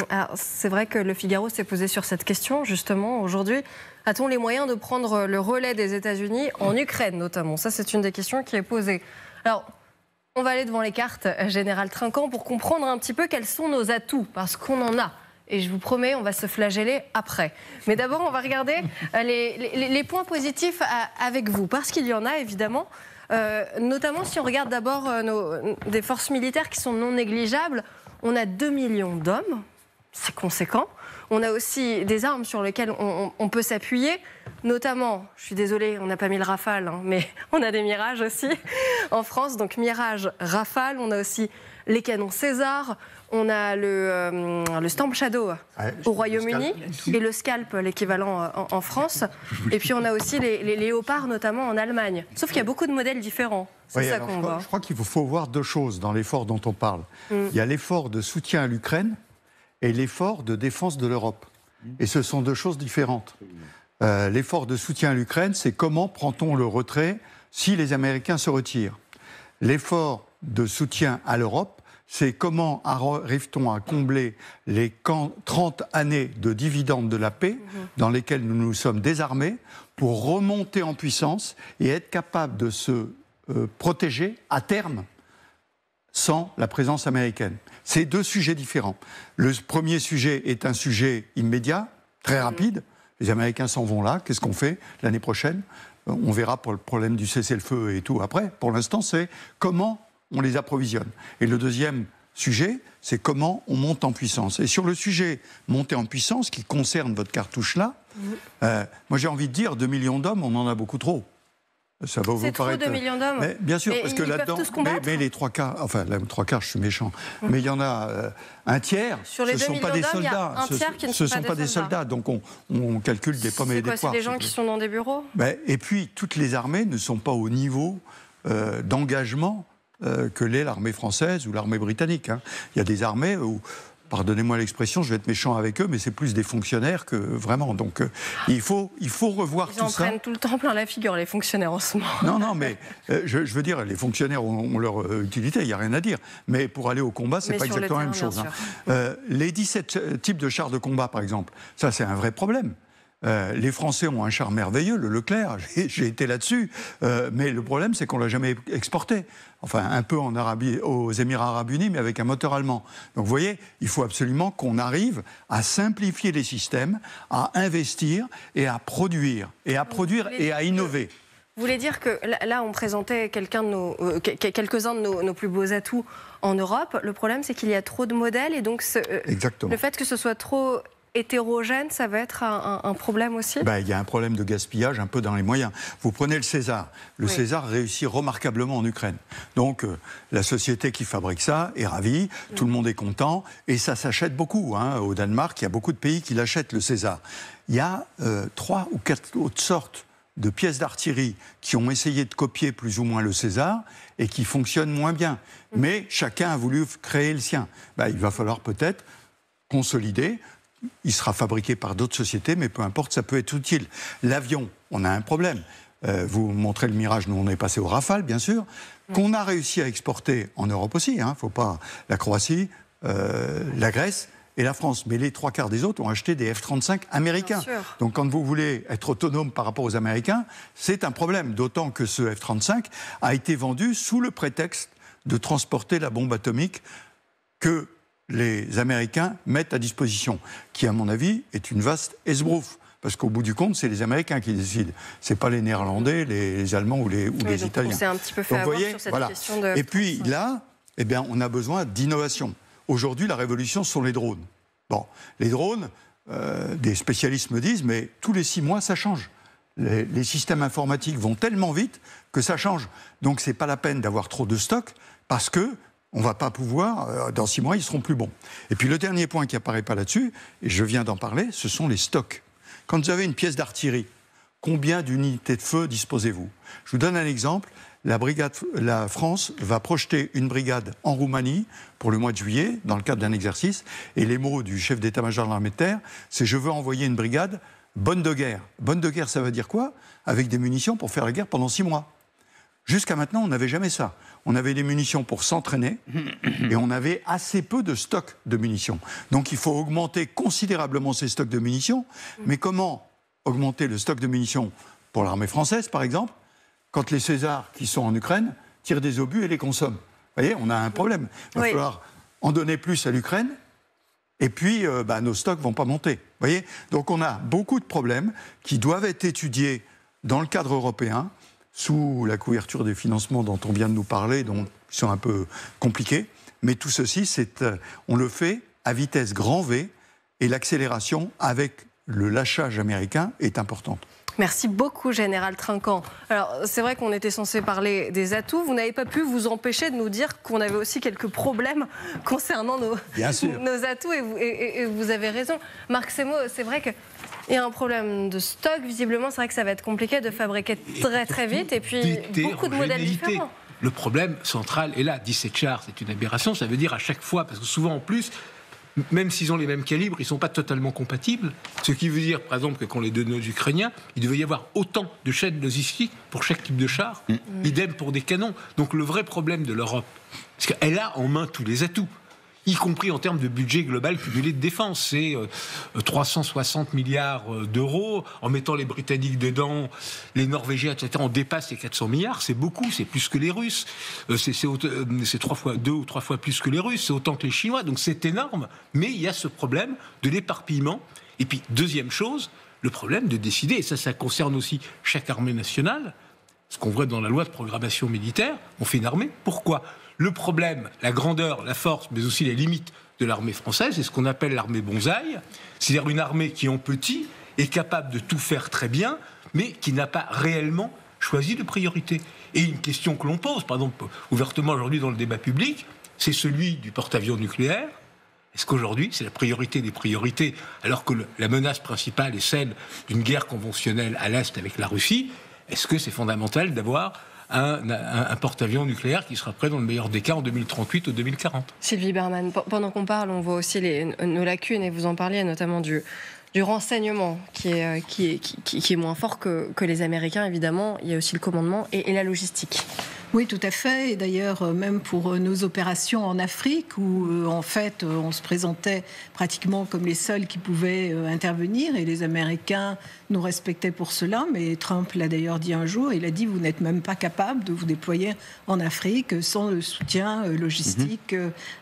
Alors, c'est vrai que le Figaro s'est posé sur cette question, justement, aujourd'hui. A-t-on les moyens de prendre le relais des États-Unis en Ukraine, notamment ? Ça, c'est une des questions qui est posée. Alors, on va aller devant les cartes, Général Trinquant, pour comprendre un petit peu quels sont nos atouts, parce qu'on en a. Et je vous promets, on va se flageller après. Mais d'abord, on va regarder les points positifs avec vous, parce qu'il y en a, évidemment. Notamment, si on regarde d'abord des forces militaires qui sont non négligeables, on a 2 millions d'hommes, c'est conséquent. On a aussi des armes sur lesquelles on peut s'appuyer, notamment, je suis désolée, on n'a pas mis le Rafale, mais on a des Mirages aussi en France. Donc Mirage, Rafale, on a aussi les canons César, on a le Storm Shadow au Royaume-Uni et le Scalp, l'équivalent en France. Et puis on a aussi les Léopards, notamment en Allemagne. Sauf qu'il y a beaucoup de modèles différents. C'est ça qu'on voit. Je crois qu'il faut voir deux choses dans l'effort dont on parle. Il y a l'effort de soutien à l'Ukraine et l'effort de défense de l'Europe. Et ce sont deux choses différentes. L'effort de soutien à l'Ukraine, c'est comment prend-on le retrait si les Américains se retirent. L'effort de soutien à l'Europe, c'est comment arrive-t-on à combler les 30 années de dividendes de la paix dans lesquelles nous nous sommes désarmés pour remonter en puissance et être capable de se protéger à terme sans la présence américaine. C'est deux sujets différents. Le premier sujet est un sujet immédiat, très rapide. Les Américains s'en vont là. Qu'est-ce qu'on fait l'année prochaine ? On verra pour le problème du cessez-le-feu et tout après. Pour l'instant, c'est comment on les approvisionne. Et le deuxième sujet, c'est comment on monte en puissance. Et sur le sujet monter en puissance, qui concerne votre cartouche-là, moi j'ai envie de dire, 2 millions d'hommes, on en a beaucoup trop. Ça va vous paraître... C'est trop, 2 millions d'hommes. Mais, bien sûr, mais parce que là-dedans, mais les 3 quarts, enfin les 3 quarts, je suis méchant, mais il y en a un tiers. Sur les ce 2 ne sont pas des soldats. Ce ne sont pas des soldats. Donc on calcule des pommes et des poires. C'est des gens qui sont dans des bureaux. Et puis toutes les armées ne sont pas au niveau d'engagement que l'est l'armée française ou l'armée britannique. Il y a des armées où, pardonnez-moi l'expression, je vais être méchant avec eux, mais c'est plus des fonctionnaires que vraiment. Donc il faut revoir tout ça. Ils en prennent tout le temps plein la figure, les fonctionnaires en ce moment. Non, mais je veux dire, les fonctionnaires ont leur utilité, il n'y a rien à dire. Mais pour aller au combat, c'est pas exactement la même chose. Les 17 types de chars de combat, par exemple, ça c'est un vrai problème. Les Français ont un char merveilleux, le Leclerc, j'ai été là-dessus, mais le problème c'est qu'on ne l'a jamais exporté. Enfin, un peu en Arabie, aux Émirats Arabes Unis, mais avec un moteur allemand. Donc vous voyez, il faut absolument qu'on arrive à simplifier les systèmes, à investir et à produire, et à innover. Vous voulez dire que là, on présentait quelques-uns de nos plus beaux atouts en Europe. Le problème, c'est qu'il y a trop de modèles, et donc le fait que ce soit trop hétérogène, ça va être un problème aussi ? Il y a un problème de gaspillage un peu dans les moyens. Vous prenez le César. Le César réussit remarquablement en Ukraine. Donc la société qui fabrique ça est ravie, tout le monde est content, et ça s'achète beaucoup. Au Danemark, il y a beaucoup de pays qui l'achètent, le César. Il y a 3 ou 4 autres sortes de pièces d'artillerie qui ont essayé de copier plus ou moins le César et qui fonctionnent moins bien. Mais chacun a voulu créer le sien. Il va falloir peut-être consolider. Il sera fabriqué par d'autres sociétés, mais peu importe, ça peut être utile. L'avion, on a un problème. Vous montrez le Mirage, nous on est passé au Rafale, bien sûr, qu'on a réussi à exporter en Europe aussi. Faut pas la Croatie, la Grèce et la France. Mais les 3 quarts des autres ont acheté des F-35 américains. Donc quand vous voulez être autonome par rapport aux Américains, c'est un problème. D'autant que ce F-35 a été vendu sous le prétexte de transporter la bombe atomique que les Américains mettent à disposition, qui, à mon avis, est une vaste esbrouffe. Parce qu'au bout du compte, c'est les Américains qui décident. Ce n'est pas les Néerlandais, les Allemands ou les Italiens. On s'est un petit peu fait avoir sur cette question de... Et puis là, on a besoin d'innovation. Aujourd'hui, la révolution, ce sont les drones. Les drones, des spécialistes me disent, mais tous les 6 mois, ça change. Les systèmes informatiques vont tellement vite que ça change. Donc, ce n'est pas la peine d'avoir trop de stock, parce que on ne va pas pouvoir, dans 6 mois, ils seront plus bons. Et puis le dernier point qui n'apparaît pas là-dessus, et je viens d'en parler, ce sont les stocks. Quand vous avez une pièce d'artillerie, combien d'unités de feu disposez-vous ? Je vous donne un exemple. La France va projeter une brigade en Roumanie pour le mois de juillet, dans le cadre d'un exercice, et les mots du chef d'état-major de l'armée de terre, c'est « je veux envoyer une brigade bonne de guerre ». Bonne de guerre, ça veut dire quoi ? Avec des munitions pour faire la guerre pendant 6 mois. Jusqu'à maintenant, on n'avait jamais ça. On avait des munitions pour s'entraîner et on avait assez peu de stocks de munitions. Donc il faut augmenter considérablement ces stocks de munitions. Mais comment augmenter le stock de munitions pour l'armée française, par exemple, quand les Césars qui sont en Ukraine tirent des obus et les consomment ? Vous voyez, on a un problème. Il va falloir en donner plus à l'Ukraine et puis nos stocks ne vont pas monter. Vous voyez ? Donc on a beaucoup de problèmes qui doivent être étudiés dans le cadre européen, sous la couverture des financements dont on vient de nous parler, donc qui sont un peu compliqués. Mais tout ceci, on le fait à vitesse grand V, et l'accélération avec le lâchage américain est importante. Merci beaucoup, Général Trinquant. Alors, c'est vrai qu'on était censé parler des atouts. Vous n'avez pas pu vous empêcher de nous dire qu'on avait aussi quelques problèmes concernant nos atouts. Et vous avez raison. Marc Semo, c'est vrai qu'il y a un problème de stock. Visiblement, c'est vrai que ça va être compliqué de fabriquer très très vite. Et puis, beaucoup de modèles différents. Le problème central est là. 17 chars, c'est une aberration. Ça veut dire à chaque fois, parce que souvent en plus, même s'ils ont les mêmes calibres, ils ne sont pas totalement compatibles. Ce qui veut dire, par exemple, que quand on les donne aux Ukrainiens, il devait y avoir autant de chaînes logistiques pour chaque type de char. Idem pour des canons. Donc le vrai problème de l'Europe, c'est qu'elle a en main tous les atouts, y compris en termes de budget global cumulé de défense. C'est 360 milliards d'euros. En mettant les Britanniques dedans, les Norvégiens, etc., on dépasse les 400 milliards. C'est beaucoup, c'est plus que les Russes. C'est 2 ou 3 fois plus que les Russes. C'est autant que les Chinois. Donc c'est énorme. Mais il y a ce problème de l'éparpillement. Et puis, deuxième chose, le problème de décider, et ça concerne aussi chaque armée nationale, ce qu'on voit dans la loi de programmation militaire, on fait une armée. Pourquoi ? Le problème, la grandeur, la force, mais aussi les limites de l'armée française, c'est ce qu'on appelle l'armée bonsaï, c'est-à-dire une armée qui, en petit, est capable de tout faire très bien, mais qui n'a pas réellement choisi de priorité. Et une question que l'on pose, par exemple, ouvertement aujourd'hui dans le débat public, c'est celui du porte-avions nucléaire. Est-ce qu'aujourd'hui, c'est la priorité des priorités, alors que la menace principale est celle d'une guerre conventionnelle à l'Est avec la Russie? Est-ce que c'est fondamental d'avoir un porte-avions nucléaire qui sera prêt dans le meilleur des cas en 2038 ou 2040. Sylvie Bermann, pendant qu'on parle, on voit aussi nos lacunes, et vous en parliez notamment du renseignement qui est moins fort que les Américains, évidemment. Il y a aussi le commandement et la logistique. Oui, tout à fait. Et d'ailleurs, même pour nos opérations en Afrique, où en fait, on se présentait pratiquement comme les seuls qui pouvaient intervenir, et les Américains nous respectaient pour cela. Mais Trump l'a d'ailleurs dit un jour, il a dit: vous n'êtes même pas capable de vous déployer en Afrique sans le soutien logistique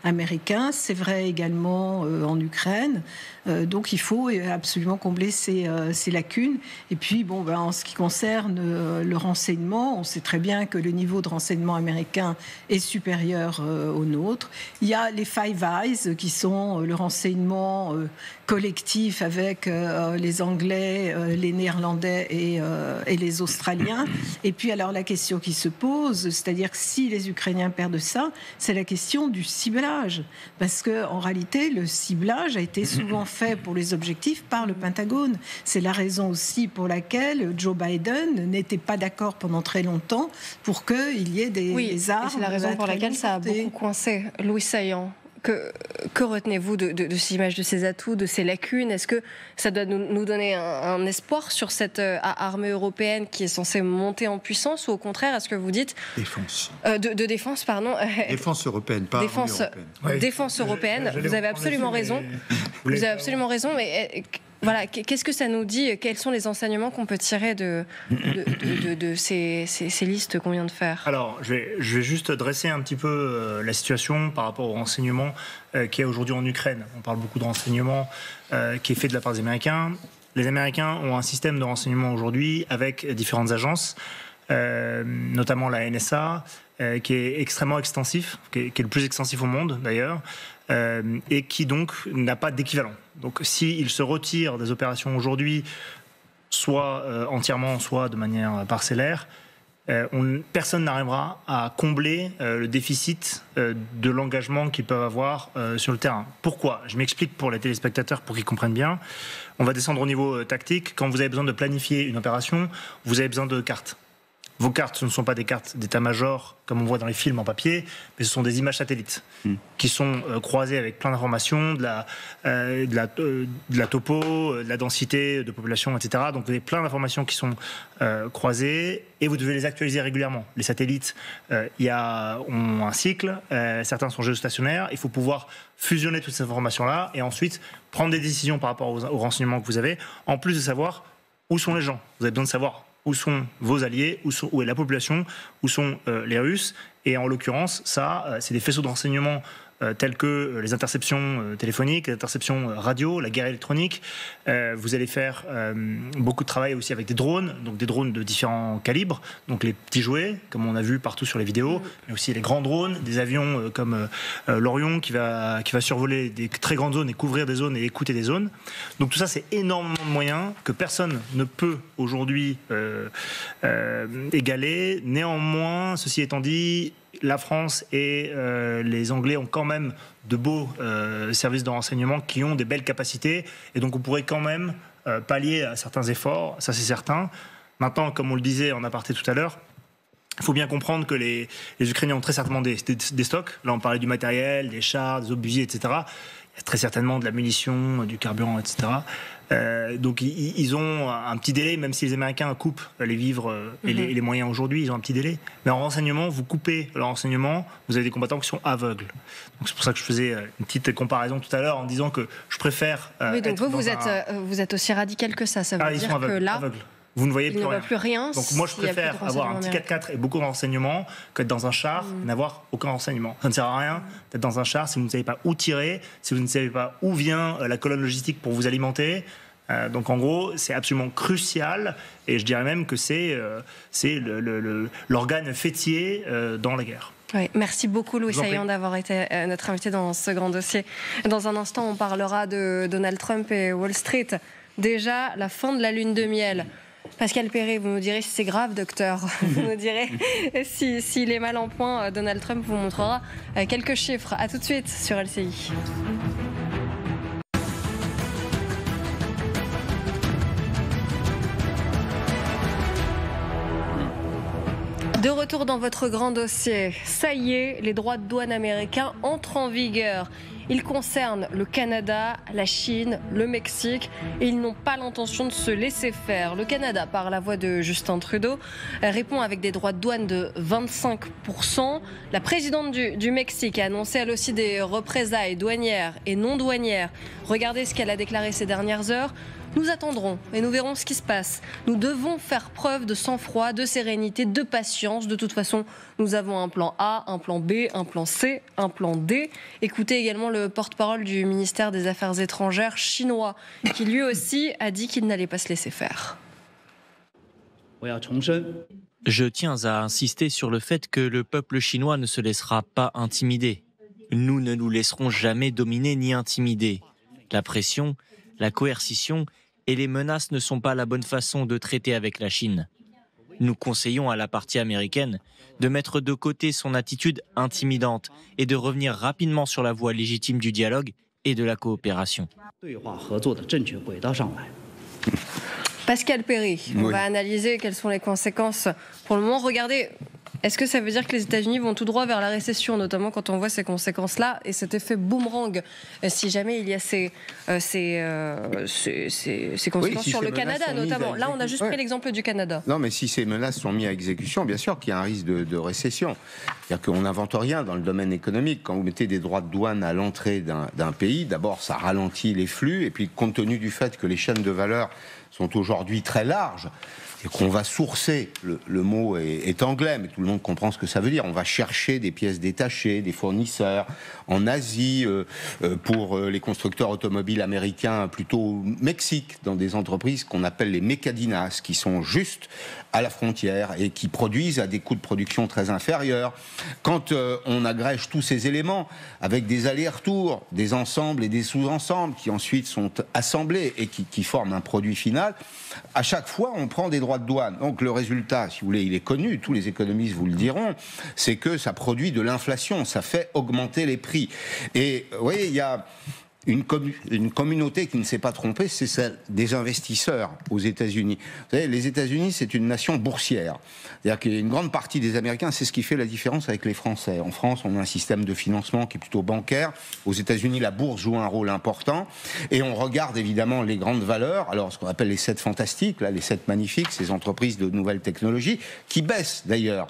américain. C'est vrai également en Ukraine. Donc il faut absolument combler ces lacunes. Et puis, en ce qui concerne le renseignement, on sait très bien que le niveau de renseignement américain est supérieur au nôtre. Il y a les Five Eyes, qui sont le renseignement collectif avec les Anglais, les Néerlandais et les Australiens. Et puis alors la question qui se pose, c'est-à-dire que si les Ukrainiens perdent ça, c'est la question du ciblage. Parce qu'en réalité, le ciblage a été souvent fait pour les objectifs par le Pentagone. C'est la raison aussi pour laquelle Joe Biden n'était pas d'accord pendant très longtemps pour qu'il y ait des armes. Oui, c'est la raison pour laquelle ça a beaucoup coincé. Louis Saillant, que retenez-vous de ces images, de ces atouts, de ces lacunes? Est-ce que ça doit nous donner un espoir sur cette armée européenne qui est censée monter en puissance, ou au contraire, est-ce que vous dites... Défense. De défense, pardon. Défense européenne, pas défense, armée européenne. Défense européenne, vous avez absolument raison. Vous avez absolument raison, mais... Voilà, qu'est-ce que ça nous dit? Quels sont les enseignements qu'on peut tirer de ces listes qu'on vient de faire? Alors, je vais juste dresser un petit peu la situation par rapport au renseignement qu'il y a aujourd'hui en Ukraine. On parle beaucoup de renseignement qui est fait de la part des Américains. Les Américains ont un système de renseignement aujourd'hui avec différentes agences, notamment la NSA, qui est extrêmement extensif, qui est le plus extensif au monde d'ailleurs, et qui donc n'a pas d'équivalent. Donc s'il se retire des opérations aujourd'hui, soit entièrement, soit de manière parcellaire, personne n'arrivera à combler le déficit de l'engagement qu'ils peuvent avoir sur le terrain. Pourquoi? Je m'explique pour les téléspectateurs pour qu'ils comprennent bien. On va descendre au niveau tactique. Quand vous avez besoin de planifier une opération, vous avez besoin de cartes. Vos cartes, ce ne sont pas des cartes d'état-major, comme on voit dans les films en papier, mais ce sont des images satellites qui sont croisées avec plein d'informations, de la topo, de la densité de population, etc. Donc vous avez plein d'informations qui sont croisées et vous devez les actualiser régulièrement. Les satellites ont un cycle, certains sont géostationnaires, il faut pouvoir fusionner toutes ces informations-là et ensuite prendre des décisions par rapport aux renseignements que vous avez, en plus de savoir où sont les gens. Vous avez besoin de savoir où sont vos alliés, où est la population, où sont les Russes. Et en l'occurrence, ça, c'est des faisceaux de renseignements telles que les interceptions téléphoniques, les interceptions radio, la guerre électronique. Vous allez faire beaucoup de travail aussi avec des drones, donc des drones de différents calibres, donc les petits jouets, comme on a vu partout sur les vidéos, mais aussi les grands drones, des avions comme l'Orion qui va survoler des très grandes zones et couvrir des zones et écouter des zones. Donc tout ça, c'est énormément de moyens que personne ne peut aujourd'hui égaler. Néanmoins, ceci étant dit, la France et les Anglais ont quand même de beaux services de renseignement qui ont des belles capacités, et donc on pourrait quand même pallier à certains efforts, ça c'est certain. Maintenant, comme on le disait en aparté tout à l'heure, il faut bien comprendre que les Ukrainiens ont très certainement des stocks. Là, on parlait du matériel, des chars, des obusiers, etc. Il y a très certainement de la munition, du carburant, etc. Donc ils ont un petit délai, même si les Américains coupent les vivres et les moyens aujourd'hui, ils ont un petit délai. Mais en renseignement, vous coupez le renseignement, vous avez des combattants qui sont aveugles. Donc c'est pour ça que je faisais une petite comparaison tout à l'heure en disant que je préfère... oui, donc vous êtes aussi radical que ça. Ça veut dire que là... Aveugles. Vous ne voyez il plus rien. Donc moi, je préfère avoir un petit 4x4 et beaucoup de renseignements que d'être dans un char et n'avoir aucun renseignement. Ça ne sert à rien d'être dans un char si vous ne savez pas où tirer, si vous ne savez pas où vient la colonne logistique pour vous alimenter. Donc en gros, c'est absolument crucial, et je dirais même que c'est l'organe fêtier dans la guerre. Oui, merci beaucoup Louis Saillant d'avoir été notre invité dans ce grand dossier. Dans un instant, on parlera de Donald Trump et Wall Street. Déjà, la fin de la lune de miel. Pascal Perret, vous nous direz si c'est grave, docteur. Vous nous direz s'il est mal en point. Donald Trump vous montrera quelques chiffres. A tout de suite sur LCI. De retour dans votre grand dossier. Ça y est, les droits de douane américains entrent en vigueur. Ils concernent le Canada, la Chine, le Mexique, et ils n'ont pas l'intention de se laisser faire. Le Canada, par la voix de Justin Trudeau, répond avec des droits de douane de 25%. La présidente du Mexique a annoncé elle aussi des représailles douanières et non douanières. Regardez ce qu'elle a déclaré ces dernières heures. Nous attendrons et nous verrons ce qui se passe. Nous devons faire preuve de sang-froid, de sérénité, de patience. De toute façon, nous avons un plan A, un plan B, un plan C, un plan D. Écoutez également le porte-parole du ministère des Affaires étrangères chinois, qui lui aussi a dit qu'il n'allait pas se laisser faire. Je tiens à insister sur le fait que le peuple chinois ne se laissera pas intimider. Nous ne nous laisserons jamais dominer ni intimider. La pression, la coercition et les menaces ne sont pas la bonne façon de traiter avec la Chine. Nous conseillons à la partie américaine de mettre de côté son attitude intimidante et de revenir rapidement sur la voie légitime du dialogue et de la coopération. Pascal Perret, on va analyser quelles sont les conséquences pour le moment. Regardez, est-ce que ça veut dire que les États-Unis vont tout droit vers la récession, notamment quand on voit ces conséquences-là et cet effet boomerang, si jamais il y a ces conséquences sur le Canada, notamment. Là, on a juste pris l'exemple du Canada. Non, mais si ces menaces sont mises à exécution, bien sûr qu'il y a un risque de récession. C'est-à-dire qu'on n'invente rien dans le domaine économique. Quand vous mettez des droits de douane à l'entrée d'un pays, d'abord, ça ralentit les flux, et puis compte tenu du fait que les chaînes de valeur sont aujourd'hui très larges, et qu'on va sourcer, le mot est anglais, mais tout le monde comprend ce que ça veut dire, on va chercher des pièces détachées, des fournisseurs en Asie, pour les constructeurs automobiles américains, plutôt au Mexique, dans des entreprises qu'on appelle les Mecadinas, qui sont juste à la frontière et qui produisent à des coûts de production très inférieurs. Quand on agrège tous ces éléments avec des allers-retours, des ensembles et des sous-ensembles qui ensuite sont assemblés et qui forment un produit final, à chaque fois on prend des droits de douane. Donc le résultat, si vous voulez, il est connu, tous les économistes vous le diront, c'est que ça produit de l'inflation, ça fait augmenter les prix. Et vous voyez, il y a une communauté qui ne s'est pas trompée, c'est celle des investisseurs aux États-Unis. Vous savez, les États-Unis, c'est une nation boursière. C'est-à-dire qu'il y a une grande partie des Américains, c'est ce qui fait la différence avec les Français. En France, on a un système de financement qui est plutôt bancaire. Aux États-Unis, la bourse joue un rôle important. Et on regarde évidemment les grandes valeurs, alors ce qu'on appelle les 7 fantastiques, là, les 7 magnifiques, ces entreprises de nouvelles technologies, qui baissent d'ailleurs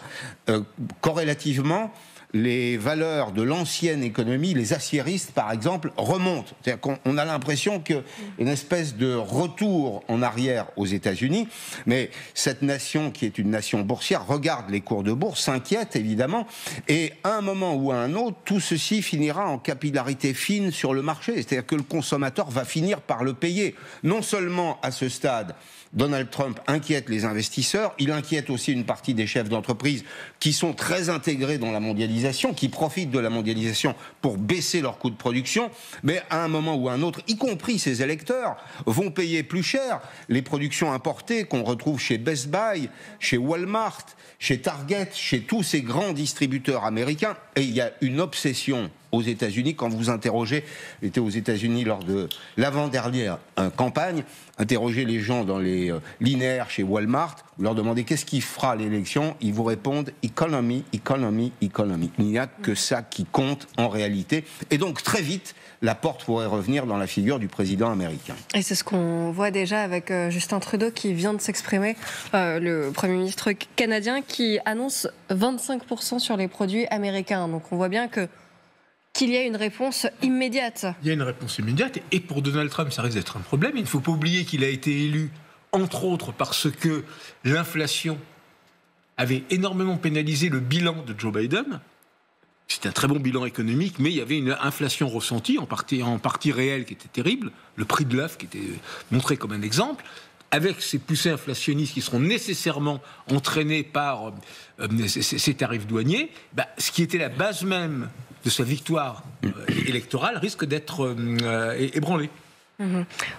corrélativement les valeurs de l'ancienne économie, les aciéristes par exemple, remontent. C'est-à-dire qu'on a l'impression qu'il y a une espèce de retour en arrière aux États-Unis, mais cette nation qui est une nation boursière regarde les cours de bourse, s'inquiète évidemment, et à un moment ou à un autre, tout ceci finira en capillarité fine sur le marché. C'est-à-dire que le consommateur va finir par le payer. Non seulement à ce stade, Donald Trump inquiète les investisseurs, il inquiète aussi une partie des chefs d'entreprise qui sont très intégrés dans la mondialisation, qui profitent de la mondialisation pour baisser leurs coûts de production, mais à un moment ou à un autre, y compris ces électeurs, vont payer plus cher les productions importées qu'on retrouve chez Best Buy, chez Walmart, chez Target, chez tous ces grands distributeurs américains. Et il y a une obsession aux États-Unis. Quand vous interrogez, j'étais aux États-Unis lors de l'avant-dernière campagne, interrogez les gens dans les linéaires chez Walmart, vous leur demandez qu'est-ce qui fera l'élection, ils vous répondent economy, economy, economy. Il n'y a que ça qui compte en réalité. Et donc très vite, la porte pourrait revenir dans la figure du président américain. Et c'est ce qu'on voit déjà avec Justin Trudeau qui vient de s'exprimer, le Premier ministre canadien qui annonce 25% sur les produits américains. Donc on voit bien qu'il y a une réponse immédiate. Il y a une réponse immédiate, et pour Donald Trump, ça risque d'être un problème. Il ne faut pas oublier qu'il a été élu, entre autres, parce que l'inflation avait énormément pénalisé le bilan de Joe Biden. C'était un très bon bilan économique, mais il y avait une inflation ressentie, en partie réelle, qui était terrible. Le prix de l'œuf, qui était montré comme un exemple. Avec ces poussées inflationnistes qui seront nécessairement entraînées par ces tarifs douaniers, ce qui était la base même de sa victoire électorale risque d'être ébranlé.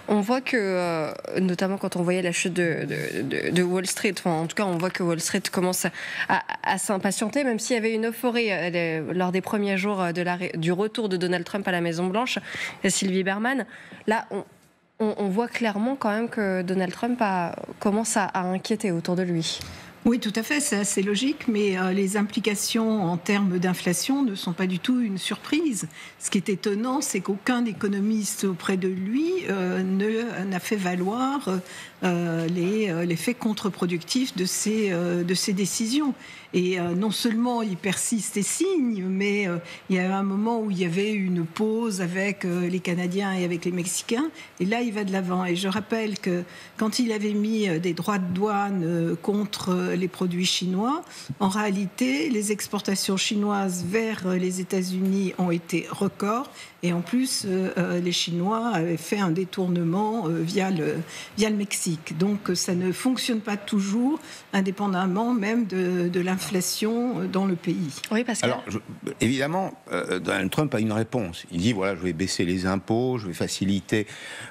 On voit que, notamment quand on voyait la chute de Wall Street, en tout cas on voit que Wall Street commence à s'impatienter, même s'il y avait une euphorie lors des premiers jours du retour de Donald Trump à la Maison-Blanche, Sylvie Berman. Là, on voit clairement quand même que Donald Trump commence à inquiéter autour de lui. Oui, tout à fait, c'est assez logique, mais les implications en termes d'inflation ne sont pas du tout une surprise. Ce qui est étonnant, c'est qu'aucun économiste auprès de lui n'a fait valoir l'effet contre-productif de ces décisions. Et non seulement il persiste et signe, mais il y a un moment où il y avait une pause avec les Canadiens et avec les Mexicains, et là il va de l'avant. Et je rappelle que quand il avait mis des droits de douane contre les produits chinois, en réalité les exportations chinoises vers les États-Unis ont été records, et en plus les Chinois avaient fait un détournement via le Mexique. Donc ça ne fonctionne pas toujours, indépendamment même de l'inflation dans le pays. Oui, parce que... Alors, évidemment, Donald Trump a une réponse. Il dit, voilà, je vais baisser les impôts, je vais faciliter,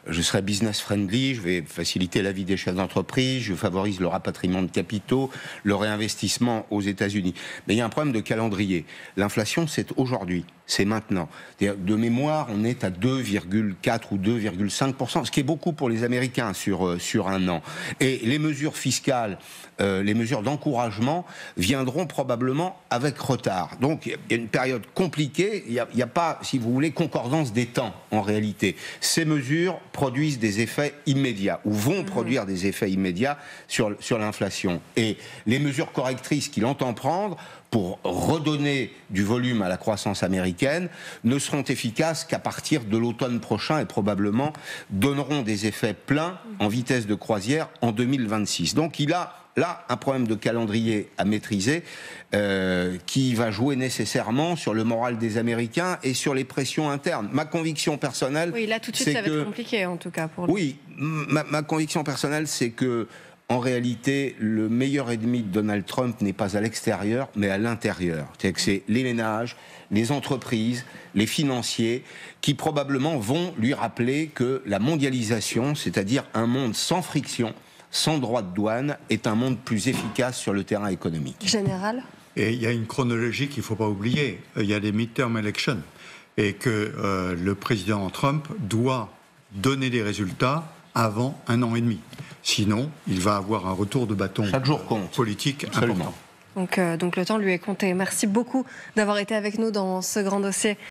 je serai business friendly, je vais faciliter la vie des chefs d'entreprise, je favorise le rapatriement de capitaux, le réinvestissement aux États-Unis. Mais il y a un problème de calendrier. L'inflation, c'est aujourd'hui. C'est maintenant. De mémoire, on est à 2,4 ou 2,5%, ce qui est beaucoup pour les Américains sur un an. Et les mesures fiscales, les mesures d'encouragement viendront probablement avec retard. Donc il y a une période compliquée, il n'y a pas, si vous voulez, concordance des temps en réalité. Ces mesures produisent des effets immédiats, ou vont produire des effets immédiats sur l'inflation. Et les mesures correctrices qu'il entend prendre pour redonner du volume à la croissance américaine ne seront efficaces qu'à partir de l'automne prochain, et probablement donneront des effets pleins en vitesse de croisière en 2026. Donc il a là un problème de calendrier à maîtriser qui va jouer nécessairement sur le moral des Américains et sur les pressions internes. Ma conviction personnelle... Oui, là tout de suite ça va être compliqué en tout cas pour lui. Oui, ma conviction personnelle, c'est que en réalité, le meilleur ennemi de Donald Trump n'est pas à l'extérieur, mais à l'intérieur. C'est-à-dire que c'est les ménages, les entreprises, les financiers, qui probablement vont lui rappeler que la mondialisation, c'est-à-dire un monde sans friction, sans droit de douane, est un monde plus efficace sur le terrain économique. Général ? Et il y a une chronologie qu'il ne faut pas oublier. Il y a les midterm elections. Et que le président Trump doit donner des résultats avant 1 an et demi. Sinon, il va avoir un retour de bâton politique important. Donc le temps lui est compté. Merci beaucoup d'avoir été avec nous dans ce grand dossier.